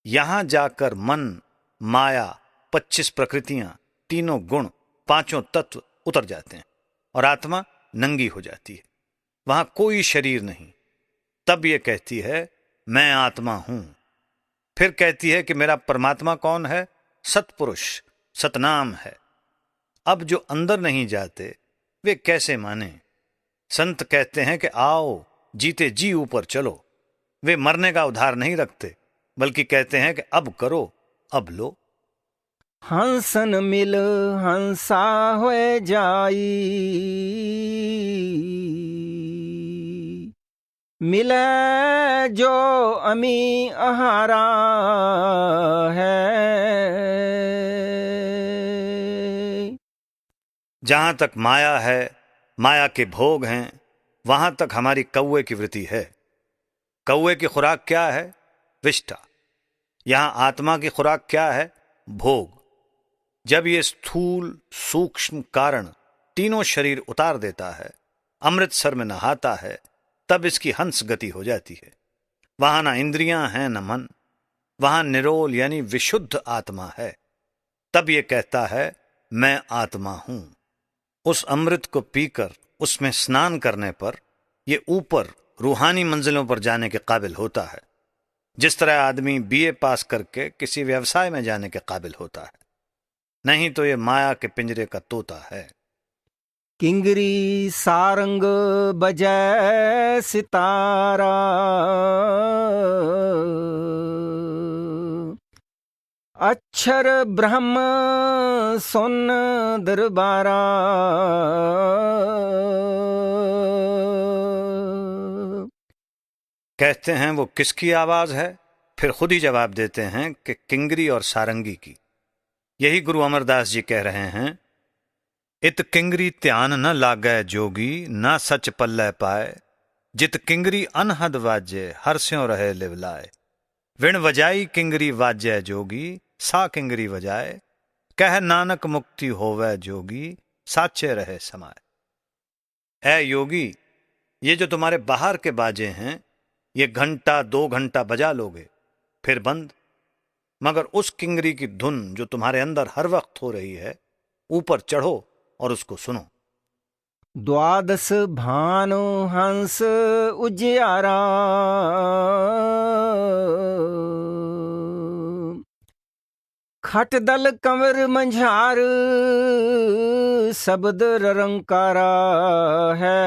यहां जाकर मन, माया, 25 प्रकृतियां, तीनों गुण, 5 तत्व उतर जाते हैं और आत्मा नंगी हो जाती है। वहां कोई शरीर नहीं। तब ये कहती है मैं आत्मा हूं। फिर कहती है कि मेरा परमात्मा कौन है? सतपुरुष, सतनाम है। अब जो अंदर नहीं जाते वे कैसे माने? संत कहते हैं कि आओ जीते जी ऊपर चलो। वे मरने का उधार नहीं रखते, बल्कि कहते हैं कि अब करो, अब लो। हंसन मिल हंसा होए जाई, मिले जो अमी आहारा है। जहां तक माया है, माया के भोग हैं, वहां तक हमारी कौवे की वृत्ति है। कौवे की खुराक क्या है? विष्ठा। यहां आत्मा की खुराक क्या है? भोग। जब ये स्थूल सूक्ष्म कारण तीनों शरीर उतार देता है, अमृतसर में नहाता है, तब इसकी हंस गति हो जाती है। वहां ना इंद्रियां हैं न मन, वहां निरोल यानी विशुद्ध आत्मा है। तब ये कहता है मैं आत्मा हूं। उस अमृत को पीकर उसमें स्नान करने पर ये ऊपर रूहानी मंजिलों पर जाने के काबिल होता है, जिस तरह आदमी बीए पास करके किसी व्यवसाय में जाने के काबिल होता है। नहीं तो ये माया के पिंजरे का तोता है। किंगरी सारंग बजै सितारा, अक्षर ब्रह्म सुन दरबारा। कहते हैं वो किसकी आवाज है? फिर खुद ही जवाब देते हैं कि किंगरी और सारंगी की। यही गुरु अमरदास जी कह रहे हैं, इत किंगरी ध्यान न लागै जोगी, न सच पल्लै पाए। जित किंगरी अनहद वाजे, हर स्यों रहे लिवलाए। विण वजाई किंगरी वाजै जोगी, सा किंगरी वजाए। कह नानक मुक्ति होवै जोगी, साचे रहे समाए। ऐ योगी, ये जो तुम्हारे बाहर के बाजे हैं, ये घंटा 2 घंटा बजा लोगे, फिर बंद। मगर उस किंगरी की धुन जो तुम्हारे अंदर हर वक्त हो रही है, ऊपर चढ़ो और उसको सुनो। द्वादश भानु हंस उजियारा, खटदल कंवर मंझार, शब्द रंकारा है।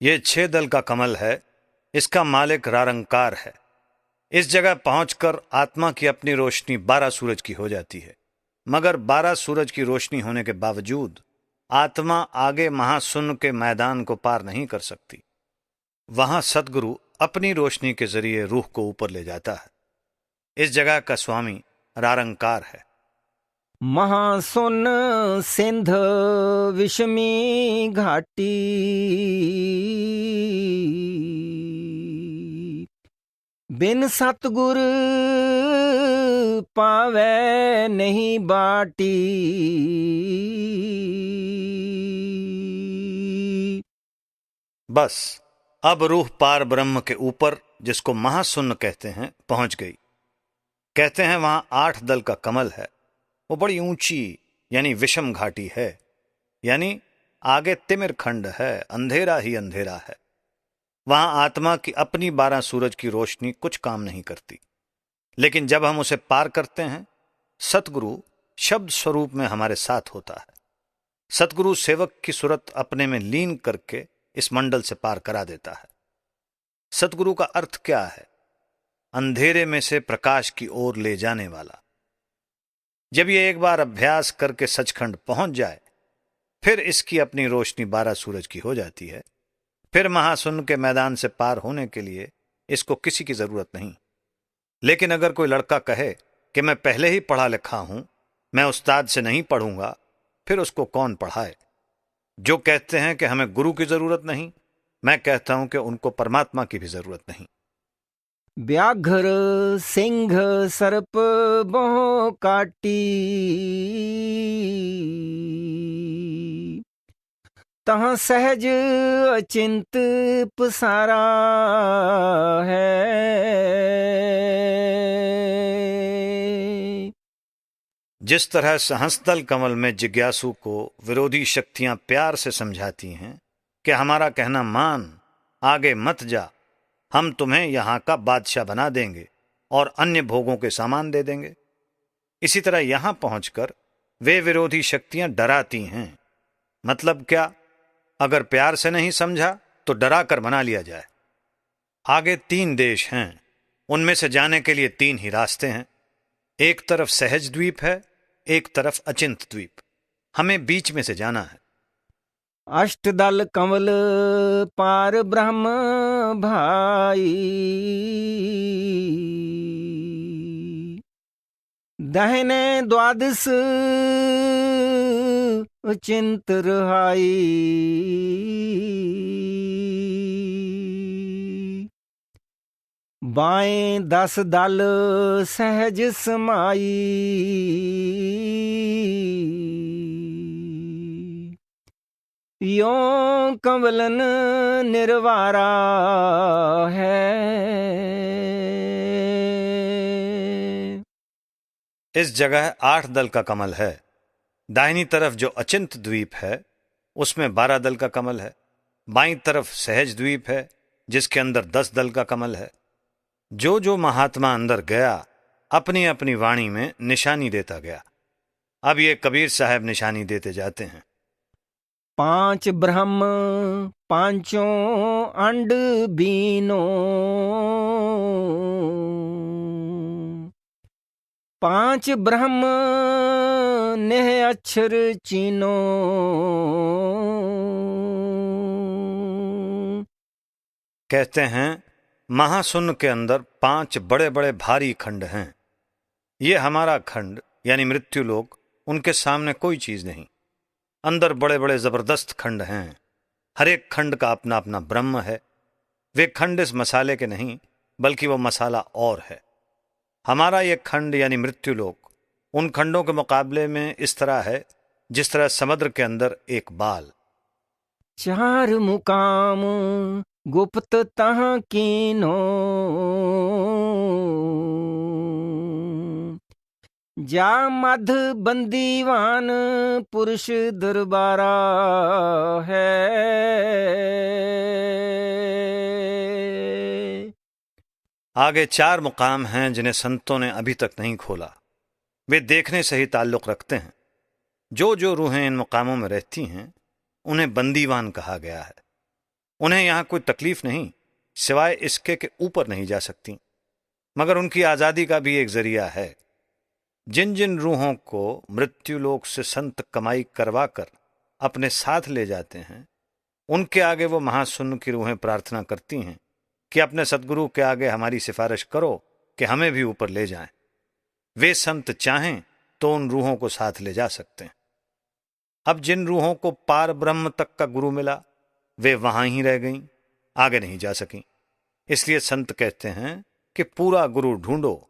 ये 6 दल का कमल है। इसका मालिक रारंकार है। इस जगह पहुंचकर आत्मा की अपनी रोशनी 12 सूरज की हो जाती है। मगर 12 सूरज की रोशनी होने के बावजूद आत्मा आगे महाशून्य के मैदान को पार नहीं कर सकती। वहां सदगुरु अपनी रोशनी के जरिए रूह को ऊपर ले जाता है। इस जगह का स्वामी रारंकार है। महासुन सिंध विषमी घाटी, बिन सतगुर पावे नहीं बाटी। बस अब रूह पार ब्रह्म के ऊपर, जिसको महाशून्य कहते हैं, पहुंच गई। कहते हैं वहां 8 दल का कमल है। वो बड़ी ऊंची यानी विषम घाटी है, यानी आगे तिमिर खंड है, अंधेरा ही अंधेरा है। वहां आत्मा की अपनी 12 सूरज की रोशनी कुछ काम नहीं करती। लेकिन जब हम उसे पार करते हैं, सतगुरु शब्द स्वरूप में हमारे साथ होता है। सतगुरु सेवक की सूरत अपने में लीन करके इस मंडल से पार करा देता है। सतगुरु का अर्थ क्या है? अंधेरे में से प्रकाश की ओर ले जाने वाला। जब ये एक बार अभ्यास करके सचखंड पहुंच जाए, फिर इसकी अपनी रोशनी 12 सूरज की हो जाती है। फिर महाशून्य के मैदान से पार होने के लिए इसको किसी की जरूरत नहीं। लेकिन अगर कोई लड़का कहे कि मैं पहले ही पढ़ा लिखा हूं, मैं उस्ताद से नहीं पढ़ूंगा, फिर उसको कौन पढ़ाए? जो कहते हैं कि हमें गुरु की जरूरत नहीं, मैं कहता हूं कि उनको परमात्मा की भी जरूरत नहीं। व्याघ्र सिंह सर्प बहु काटी, तहाँ सहज अचिंत पसारा है। जिस तरह सहस्त्रदल कमल में जिज्ञासु को विरोधी शक्तियां प्यार से समझाती हैं कि हमारा कहना मान, आगे मत जा, हम तुम्हें यहां का बादशाह बना देंगे और अन्य भोगों के सामान दे देंगे, इसी तरह यहां पहुंचकर वे विरोधी शक्तियां डराती हैं। मतलब क्या? अगर प्यार से नहीं समझा तो डरा कर बना लिया जाए। आगे 3 देश हैं, उनमें से जाने के लिए 3 ही रास्ते हैं। एक तरफ सहज द्वीप है, एक तरफ अचिंत द्वीप। हमें बीच में से जाना है। अष्टदल कमल पार ब्रह्म भाई, दहने द्वादश चिंत रहाई। बाएं 10 दल सहज समाई, यों कंवलन निर्वारा है। इस जगह 8 दल का कमल है। दाहिनी तरफ जो अचिंत द्वीप है, उसमें 12 दल का कमल है। बाईं तरफ सहज द्वीप है, जिसके अंदर 10 दल का कमल है। जो जो महात्मा अंदर गया, अपनी अपनी वाणी में निशानी देता गया। अब ये कबीर साहब निशानी देते जाते हैं। 5 ब्रह्म पांचों अंड बीनो, 5 ब्रह्म नेह अक्षर चीनो। कहते हैं महाशून्य के अंदर 5 बड़े बड़े भारी खंड हैं। ये हमारा खंड यानी मृत्यु लोक, उनके सामने कोई चीज नहीं। अंदर बड़े बड़े जबरदस्त खंड हैं। हर एक खंड का अपना अपना ब्रह्म है। वे खंड इस मसाले के नहीं, बल्कि वो मसाला और है। हमारा ये खंड यानी मृत्यु लोक उन खंडों के मुकाबले में इस तरह है जिस तरह समुद्र के अंदर एक बाल। 4 मुकाम गुप्त तहाँ कीनो, जा मध बंदीवान पुरुष दरबारा है। आगे 4 मुकाम हैं जिन्हें संतों ने अभी तक नहीं खोला। वे देखने से ही ताल्लुक रखते हैं। जो जो रूहें इन मुकामों में रहती हैं, उन्हें बंदीवान कहा गया है। उन्हें यहां कोई तकलीफ नहीं, सिवाय इसके कि ऊपर नहीं जा सकती। मगर उनकी आजादी का भी एक जरिया है। जिन जिन रूहों को मृत्युलोक से संत कमाई करवा कर अपने साथ ले जाते हैं, उनके आगे वो महाशून्य की रूहें प्रार्थना करती हैं कि अपने सदगुरु के आगे हमारी सिफारिश करो कि हमें भी ऊपर ले जाएं। वे संत चाहें तो उन रूहों को साथ ले जा सकते हैं। अब जिन रूहों को पार ब्रह्म तक का गुरु मिला वे वहां ही रह गईं, आगे नहीं जा सकीं। इसलिए संत कहते हैं कि पूरा गुरु ढूंढो।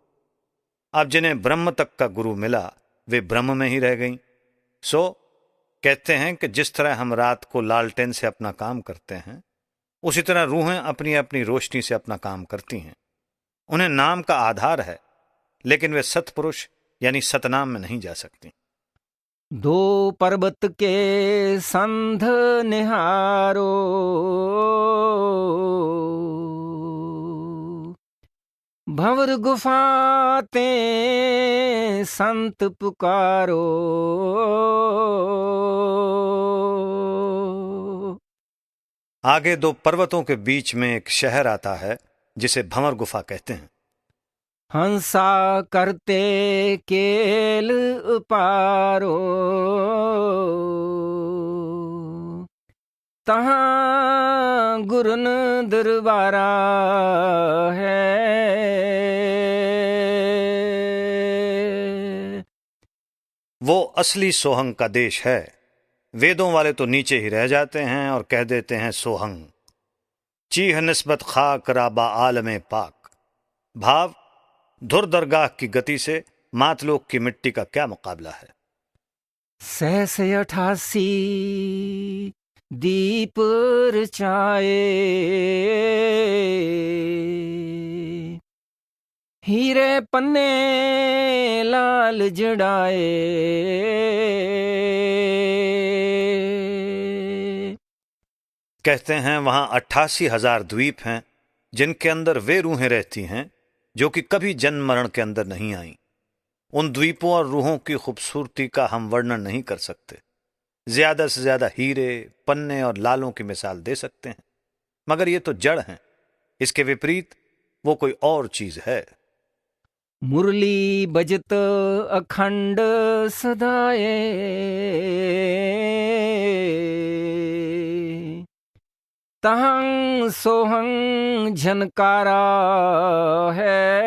अब जिन्हें ब्रह्म तक का गुरु मिला वे ब्रह्म में ही रह गईं। सो कहते हैं कि जिस तरह हम रात को लालटेन से अपना काम करते हैं, उसी तरह रूहें अपनी अपनी रोशनी से अपना काम करती हैं। उन्हें नाम का आधार है, लेकिन वे सतपुरुष यानी सतनाम में नहीं जा सकती। दो पर्वत के संध निहारो, भंवर गुफाते संत पुकारो। आगे दो पर्वतों के बीच में एक शहर आता है जिसे भंवर गुफा कहते हैं। हंसा करते केल उपारो, तहाँ गुरुन दरबारा है। वो असली सोहंग का देश है। वेदों वाले तो नीचे ही रह जाते हैं और कह देते हैं सोहंग। चीह निस्बत खाक राबा आलमे पाक। भाव, धुर दरगाह की गति से मातलोक की मिट्टी का क्या मुकाबला है। 88 दीप रचाए, हीरे पन्ने लाल जड़ाए। कहते हैं वहां 88,000 द्वीप हैं जिनके अंदर वे रूहें रहती हैं जो कि कभी जन्म मरण के अंदर नहीं आईं। उन द्वीपों और रूहों की खूबसूरती का हम वर्णन नहीं कर सकते। ज्यादा से ज्यादा हीरे, पन्ने और लालों की मिसाल दे सकते हैं, मगर ये तो जड़ हैं। इसके विपरीत वो कोई और चीज है। मुरली बजत अखंड सदाए, तहं सोहं झनकारा है।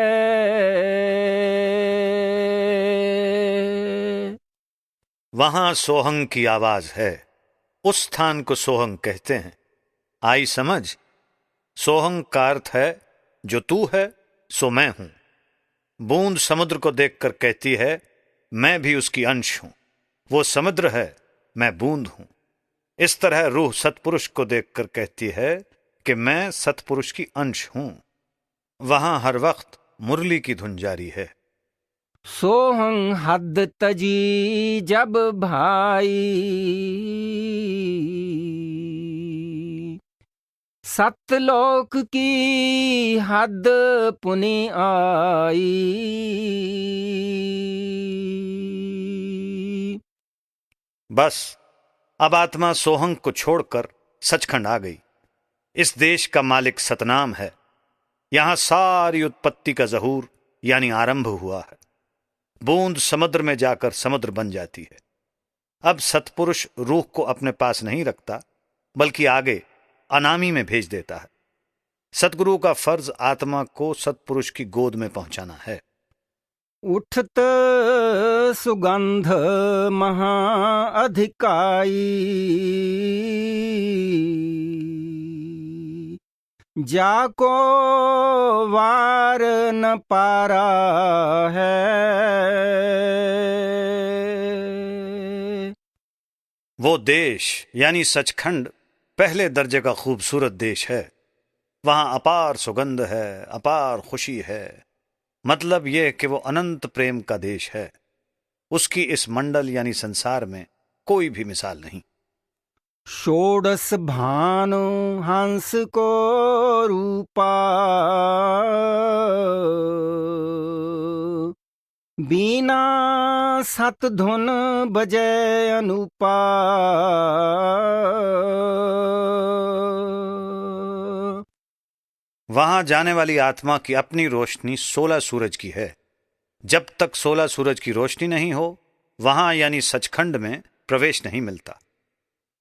वहां सोहंग की आवाज है। उस स्थान को सोहंग कहते हैं। आई समझ? सोहंग का अर्थ है जो तू है सो मैं हूं। बूंद समुद्र को देखकर कहती है मैं भी उसकी अंश हूं। वो समुद्र है, मैं बूंद हूं। इस तरह रूह सतपुरुष को देखकर कहती है कि मैं सतपुरुष की अंश हूं। वहां हर वक्त मुरली की धुन जारी है। सोहं हद तजी जब भाई, सतलोक की हद पुनि आई। बस अब आत्मा सोहंग को छोड़कर सचखंड आ गई। इस देश का मालिक सतनाम है। यहां सारी उत्पत्ति का ज़हूर यानी आरंभ हुआ है। बूंद समुद्र में जाकर समुद्र बन जाती है। अब सतपुरुष रूह को अपने पास नहीं रखता, बल्कि आगे अनामी में भेज देता है। सतगुरु का फर्ज आत्मा को सतपुरुष की गोद में पहुंचाना है। उठत सुगंध महा अधिकाई, जाको वार न पारा है। वो देश यानी सचखंड पहले दर्जे का खूबसूरत देश है। वहां अपार सुगंध है, अपार खुशी है। मतलब यह कि वो अनंत प्रेम का देश है। उसकी इस मंडल यानी संसार में कोई भी मिसाल नहीं। षोडश भानु हंस को रूपा, बीना सत धुन बजे अनुपा। वहां जाने वाली आत्मा की अपनी रोशनी 16 सूरज की है। जब तक 16 सूरज की रोशनी नहीं हो, वहां यानी सचखंड में प्रवेश नहीं मिलता।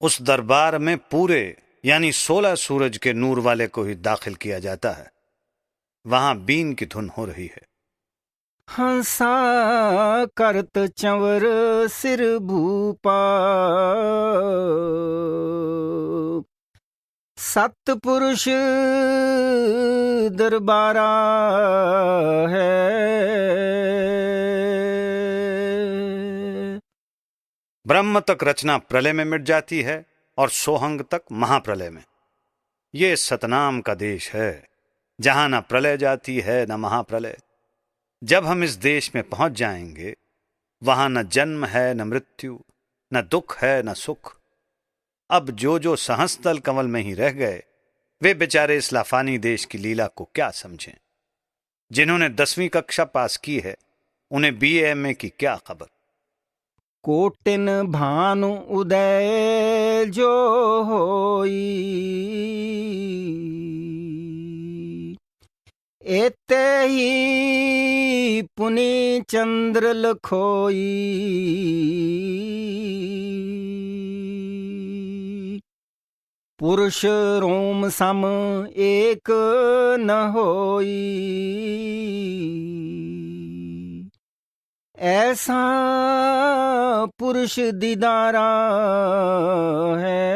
उस दरबार में पूरे यानी 16 सूरज के नूर वाले को ही दाखिल किया जाता है। वहां बीन की धुन हो रही है। हंसा करत चंवर सिर भूपा। सतपुरुष दरबारा है। ब्रह्म तक रचना प्रलय में मिट जाती है और सोहंग तक महाप्रलय में। ये सतनाम का देश है जहां न प्रलय जाती है न महाप्रलय। जब हम इस देश में पहुंच जाएंगे वहां न जन्म है न मृत्यु, न दुख है न सुख। अब जो सहस्त्रल कंवल में ही रह गए वे बेचारे इस लाफानी देश की लीला को क्या समझें। जिन्होंने 10वीं कक्षा पास की है उन्हें BA MA की क्या खबर। कोटिन भानु उदय जो होई, एते ही पुनि चंद्र लखोई। पुरुष रोम सम एक न होई, ऐसा पुरुष दीदारा है।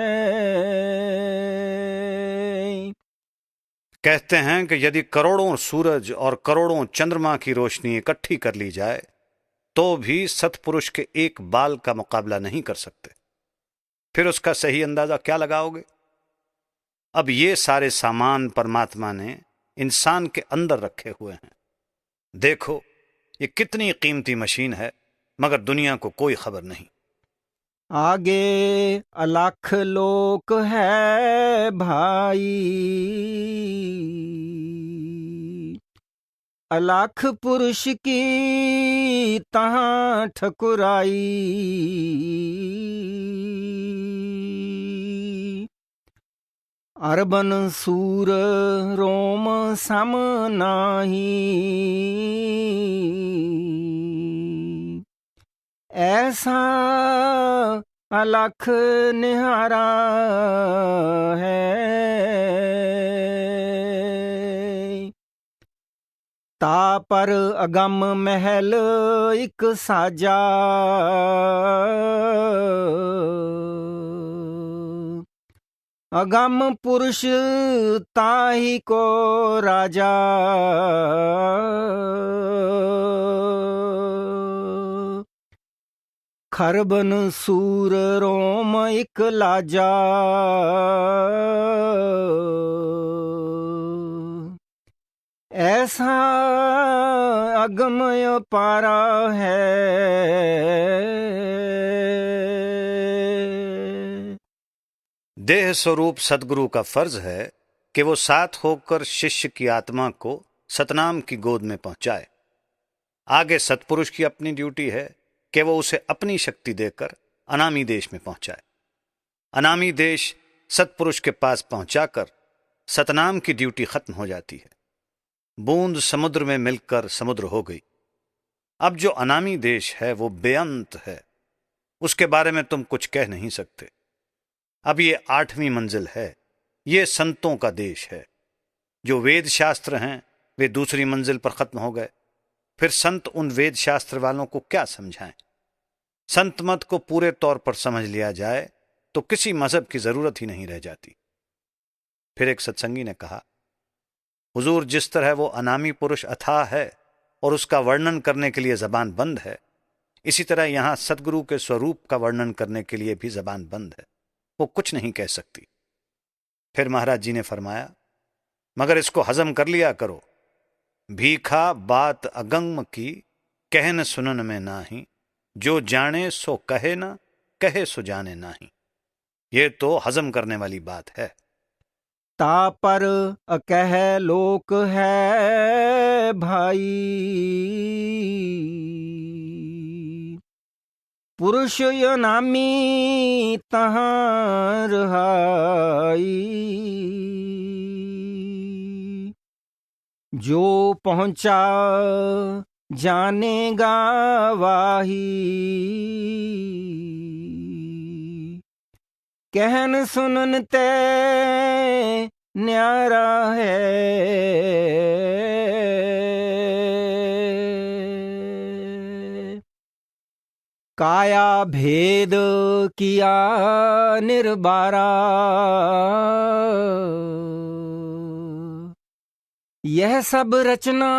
कहते हैं कि यदि करोड़ों सूरज और करोड़ों चंद्रमा की रोशनी इकट्ठी कर ली जाए तो भी सतपुरुष के एक बाल का मुकाबला नहीं कर सकते। फिर उसका सही अंदाजा क्या लगाओगे। अब ये सारे सामान परमात्मा ने इंसान के अंदर रखे हुए हैं। देखो ये कितनी कीमती मशीन है मगर दुनिया को कोई खबर नहीं। आगे अलख लोक है भाई, अलख पुरुष की तहाँ ठकुराई। अरबन सूर रोम सम नाही, ऐसा अलख निहारा है। ता पर अगम महल एक साजा, अगम पुरुष ताही को राजा। खरबन सूर रोम एक लाजा, ऐसा अगमय पारा है। देह स्वरूप सदगुरु का फर्ज है कि वो साथ होकर शिष्य की आत्मा को सतनाम की गोद में पहुंचाए। आगे सतपुरुष की अपनी ड्यूटी है कि वो उसे अपनी शक्ति देकर अनामी देश में पहुंचाए। अनामी देश सतपुरुष के पास पहुंचाकर सतनाम की ड्यूटी खत्म हो जाती है। बूंद समुद्र में मिलकर समुद्र हो गई। अब जो अनामी देश है वो बेअंत है, उसके बारे में तुम कुछ कह नहीं सकते। अब ये 8वीं मंजिल है, ये संतों का देश है। जो वेद शास्त्र हैं वे दूसरी मंजिल पर खत्म हो गए। फिर संत उन वेद शास्त्र वालों को क्या समझाएं। संत मत को पूरे तौर पर समझ लिया जाए तो किसी मजहब की जरूरत ही नहीं रह जाती। फिर एक सत्संगी ने कहा, हुजूर जिस तरह वो अनामी पुरुष अथाह है और उसका वर्णन करने के लिए जबान बंद है, इसी तरह यहां सदगुरु के स्वरूप का वर्णन करने के लिए भी जबान बंद है, वो कुछ नहीं कह सकती। फिर महाराज जी ने फरमाया, मगर इसको हजम कर लिया करो। भीखा बात अगंग की कहन सुनन में नाही, जो जाने सो कहे ना, कहे सो जाने नाही। ये तो हजम करने वाली बात है। ता पर अकह लोक है भाई, पुरुष नामी तहाँ रहाई। जो पहुंचा जानेगा वाही, कहन सुनन ते न्यारा है। काया भेद किया निर्बारा, यह सब रचना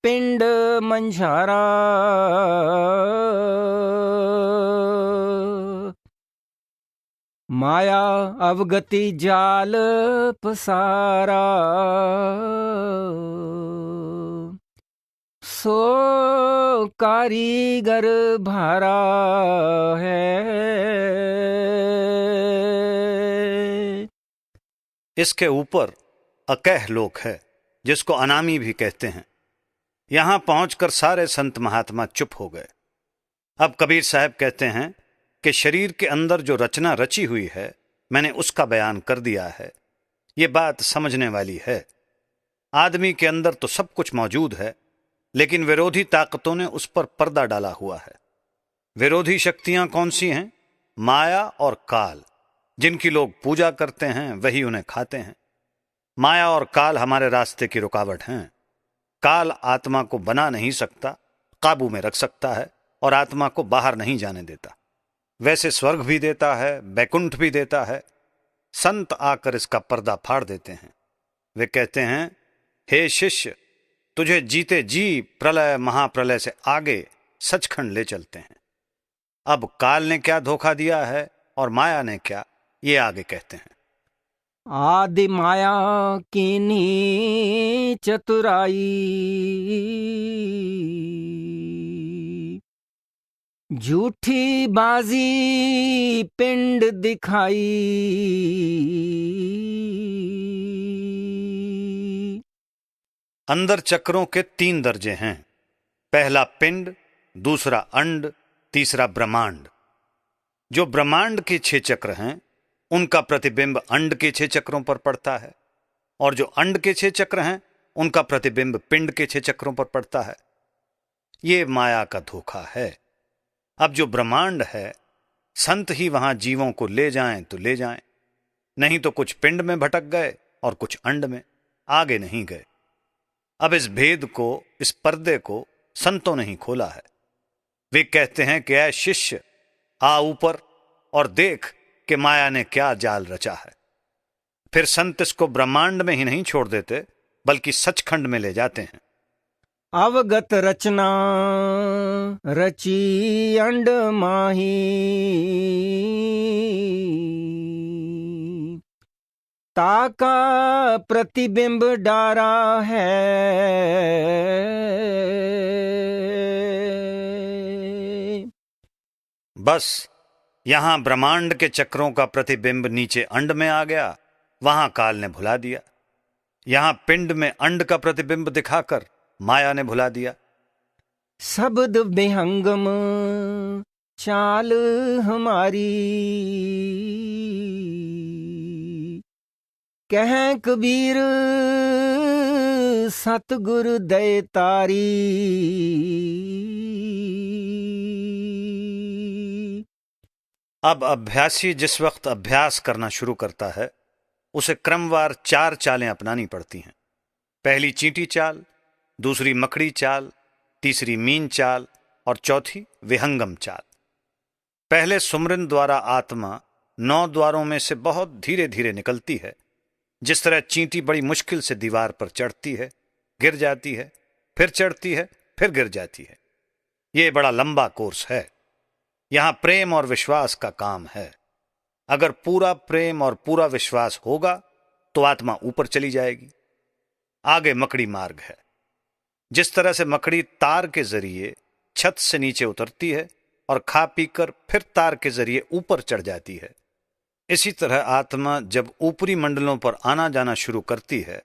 पिंड मंझारा। माया अवगति जाल पसारा, सो कारीगर भारा है। इसके ऊपर अकह लोक है, जिसको अनामी भी कहते हैं। यहां पहुंचकर सारे संत महात्मा चुप हो गए। अब कबीर साहब कहते हैं कि शरीर के अंदर जो रचना रची हुई है, मैंने उसका बयान कर दिया है। ये बात समझने वाली है। आदमी के अंदर तो सब कुछ मौजूद है, लेकिन विरोधी ताकतों ने उस पर पर्दा डाला हुआ है। विरोधी शक्तियां कौन सी हैं? माया और काल। जिनकी लोग पूजा करते हैं वही उन्हें खाते हैं। माया और काल हमारे रास्ते की रुकावट हैं। काल आत्मा को बना नहीं सकता, काबू में रख सकता है और आत्मा को बाहर नहीं जाने देता। वैसे स्वर्ग भी देता है, बैकुंठ भी देता है। संत आकर इसका पर्दा फाड़ देते हैं। वे कहते हैं, हे शिष्य, तुझे जीते जी प्रलय महाप्रलय से आगे सचखंड ले चलते हैं। अब काल ने क्या धोखा दिया है और माया ने क्या, ये आगे कहते हैं। आदि माया कीनी चतुराई, झूठी बाजी पिंड दिखाई। अंदर चक्रों के 3 दर्जे हैं। पहला पिंड, दूसरा अंड, तीसरा ब्रह्मांड। जो ब्रह्मांड के 6 चक्र हैं, उनका प्रतिबिंब अंड के 6 चक्रों पर पड़ता है, और जो अंड के 6 चक्र हैं, उनका प्रतिबिंब पिंड के 6 चक्रों पर पड़ता है। ये माया का धोखा है। अब जो ब्रह्मांड है, संत ही वहां जीवों को ले जाएं तो ले जाएं, नहीं तो कुछ पिंड में भटक गए और कुछ अंड में, आगे नहीं गए। अब इस भेद को, इस पर्दे को संतों ने ही खोला है। वे कहते हैं कि ऐ शिष्य, आ ऊपर और देख कि माया ने क्या जाल रचा है। फिर संत इसको ब्रह्मांड में ही नहीं छोड़ देते, बल्कि सचखंड में ले जाते हैं। अवगत रचना रची अंड माही, ताका प्रतिबिंब डारा है। बस यहां ब्रह्मांड के चक्रों का प्रतिबिंब नीचे अंड में आ गया, वहां काल ने भुला दिया। यहां पिंड में अंड का प्रतिबिंब दिखाकर माया ने भुला दिया। शब्द विहंगम चाल हमारी, कह कबीर सतगुरु दय तारी। अब अभ्यासी जिस वक्त अभ्यास करना शुरू करता है, उसे क्रमवार 4 चालें अपनानी पड़ती हैं। पहली चींटी चाल, दूसरी मकड़ी चाल, तीसरी मीन चाल और चौथी विहंगम चाल। पहले सुमरन द्वारा आत्मा 9 द्वारों में से बहुत धीरे धीरे निकलती है। जिस तरह चींटी बड़ी मुश्किल से दीवार पर चढ़ती है, गिर जाती है, फिर चढ़ती है, फिर गिर जाती है। ये बड़ा लंबा कोर्स है। यहां प्रेम और विश्वास का काम है। अगर पूरा प्रेम और पूरा विश्वास होगा तो आत्मा ऊपर चली जाएगी। आगे मकड़ी मार्ग है। जिस तरह से मकड़ी तार के जरिए छत से नीचे उतरती है और खा पीकर फिर तार के जरिए ऊपर चढ़ जाती है, इसी तरह आत्मा जब ऊपरी मंडलों पर आना जाना शुरू करती है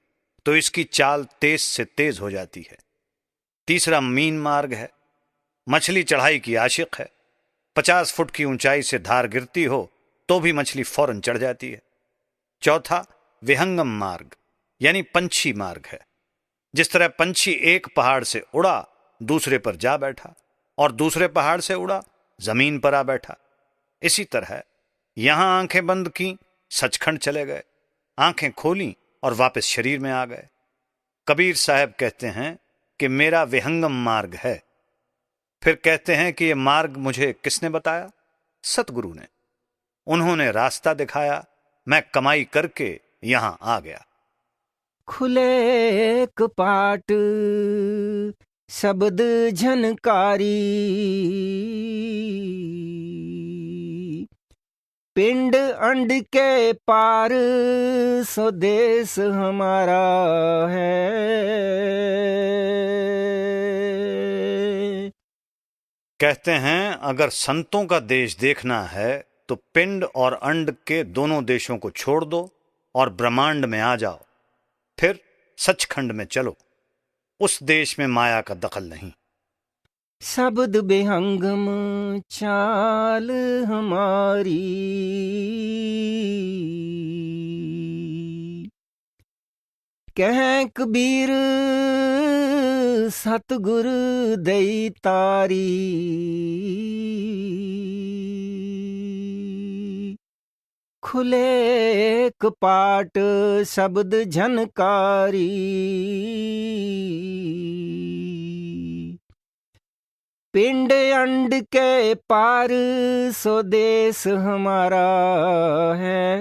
तो इसकी चाल तेज से तेज हो जाती है। तीसरा मीन मार्ग है। मछली चढ़ाई की आशिक है। 50 फुट की ऊंचाई से धार गिरती हो तो भी मछली फौरन चढ़ जाती है। चौथा विहंगम मार्ग यानी पंछी मार्ग है। जिस तरह पंछी एक पहाड़ से उड़ा, दूसरे पर जा बैठा, और दूसरे पहाड़ से उड़ा, जमीन पर आ बैठा, इसी तरह यहां आंखें बंद की, सचखंड चले गए, आंखें खोली और वापस शरीर में आ गए। कबीर साहब कहते हैं कि मेरा विहंगम मार्ग है। फिर कहते हैं कि ये मार्ग मुझे किसने बताया? सतगुरु ने। उन्होंने रास्ता दिखाया, मैं कमाई करके यहां आ गया। खुले कपाट शब्द झनकारी, पिंड अंड के पार स्वदेश हमारा है। कहते हैं अगर संतों का देश देखना है तो पिंड और अंड के दोनों देशों को छोड़ दो और ब्रह्मांड में आ जाओ। फिर सचखंड में चलो, उस देश में माया का दखल नहीं। शब्द बेहंगम चाल हमारी, कह कबीर सतगुरु दई तारी। खुले कपाट शब्द झनकारी, पिंड अंड के पार स्वदेश हमारा है।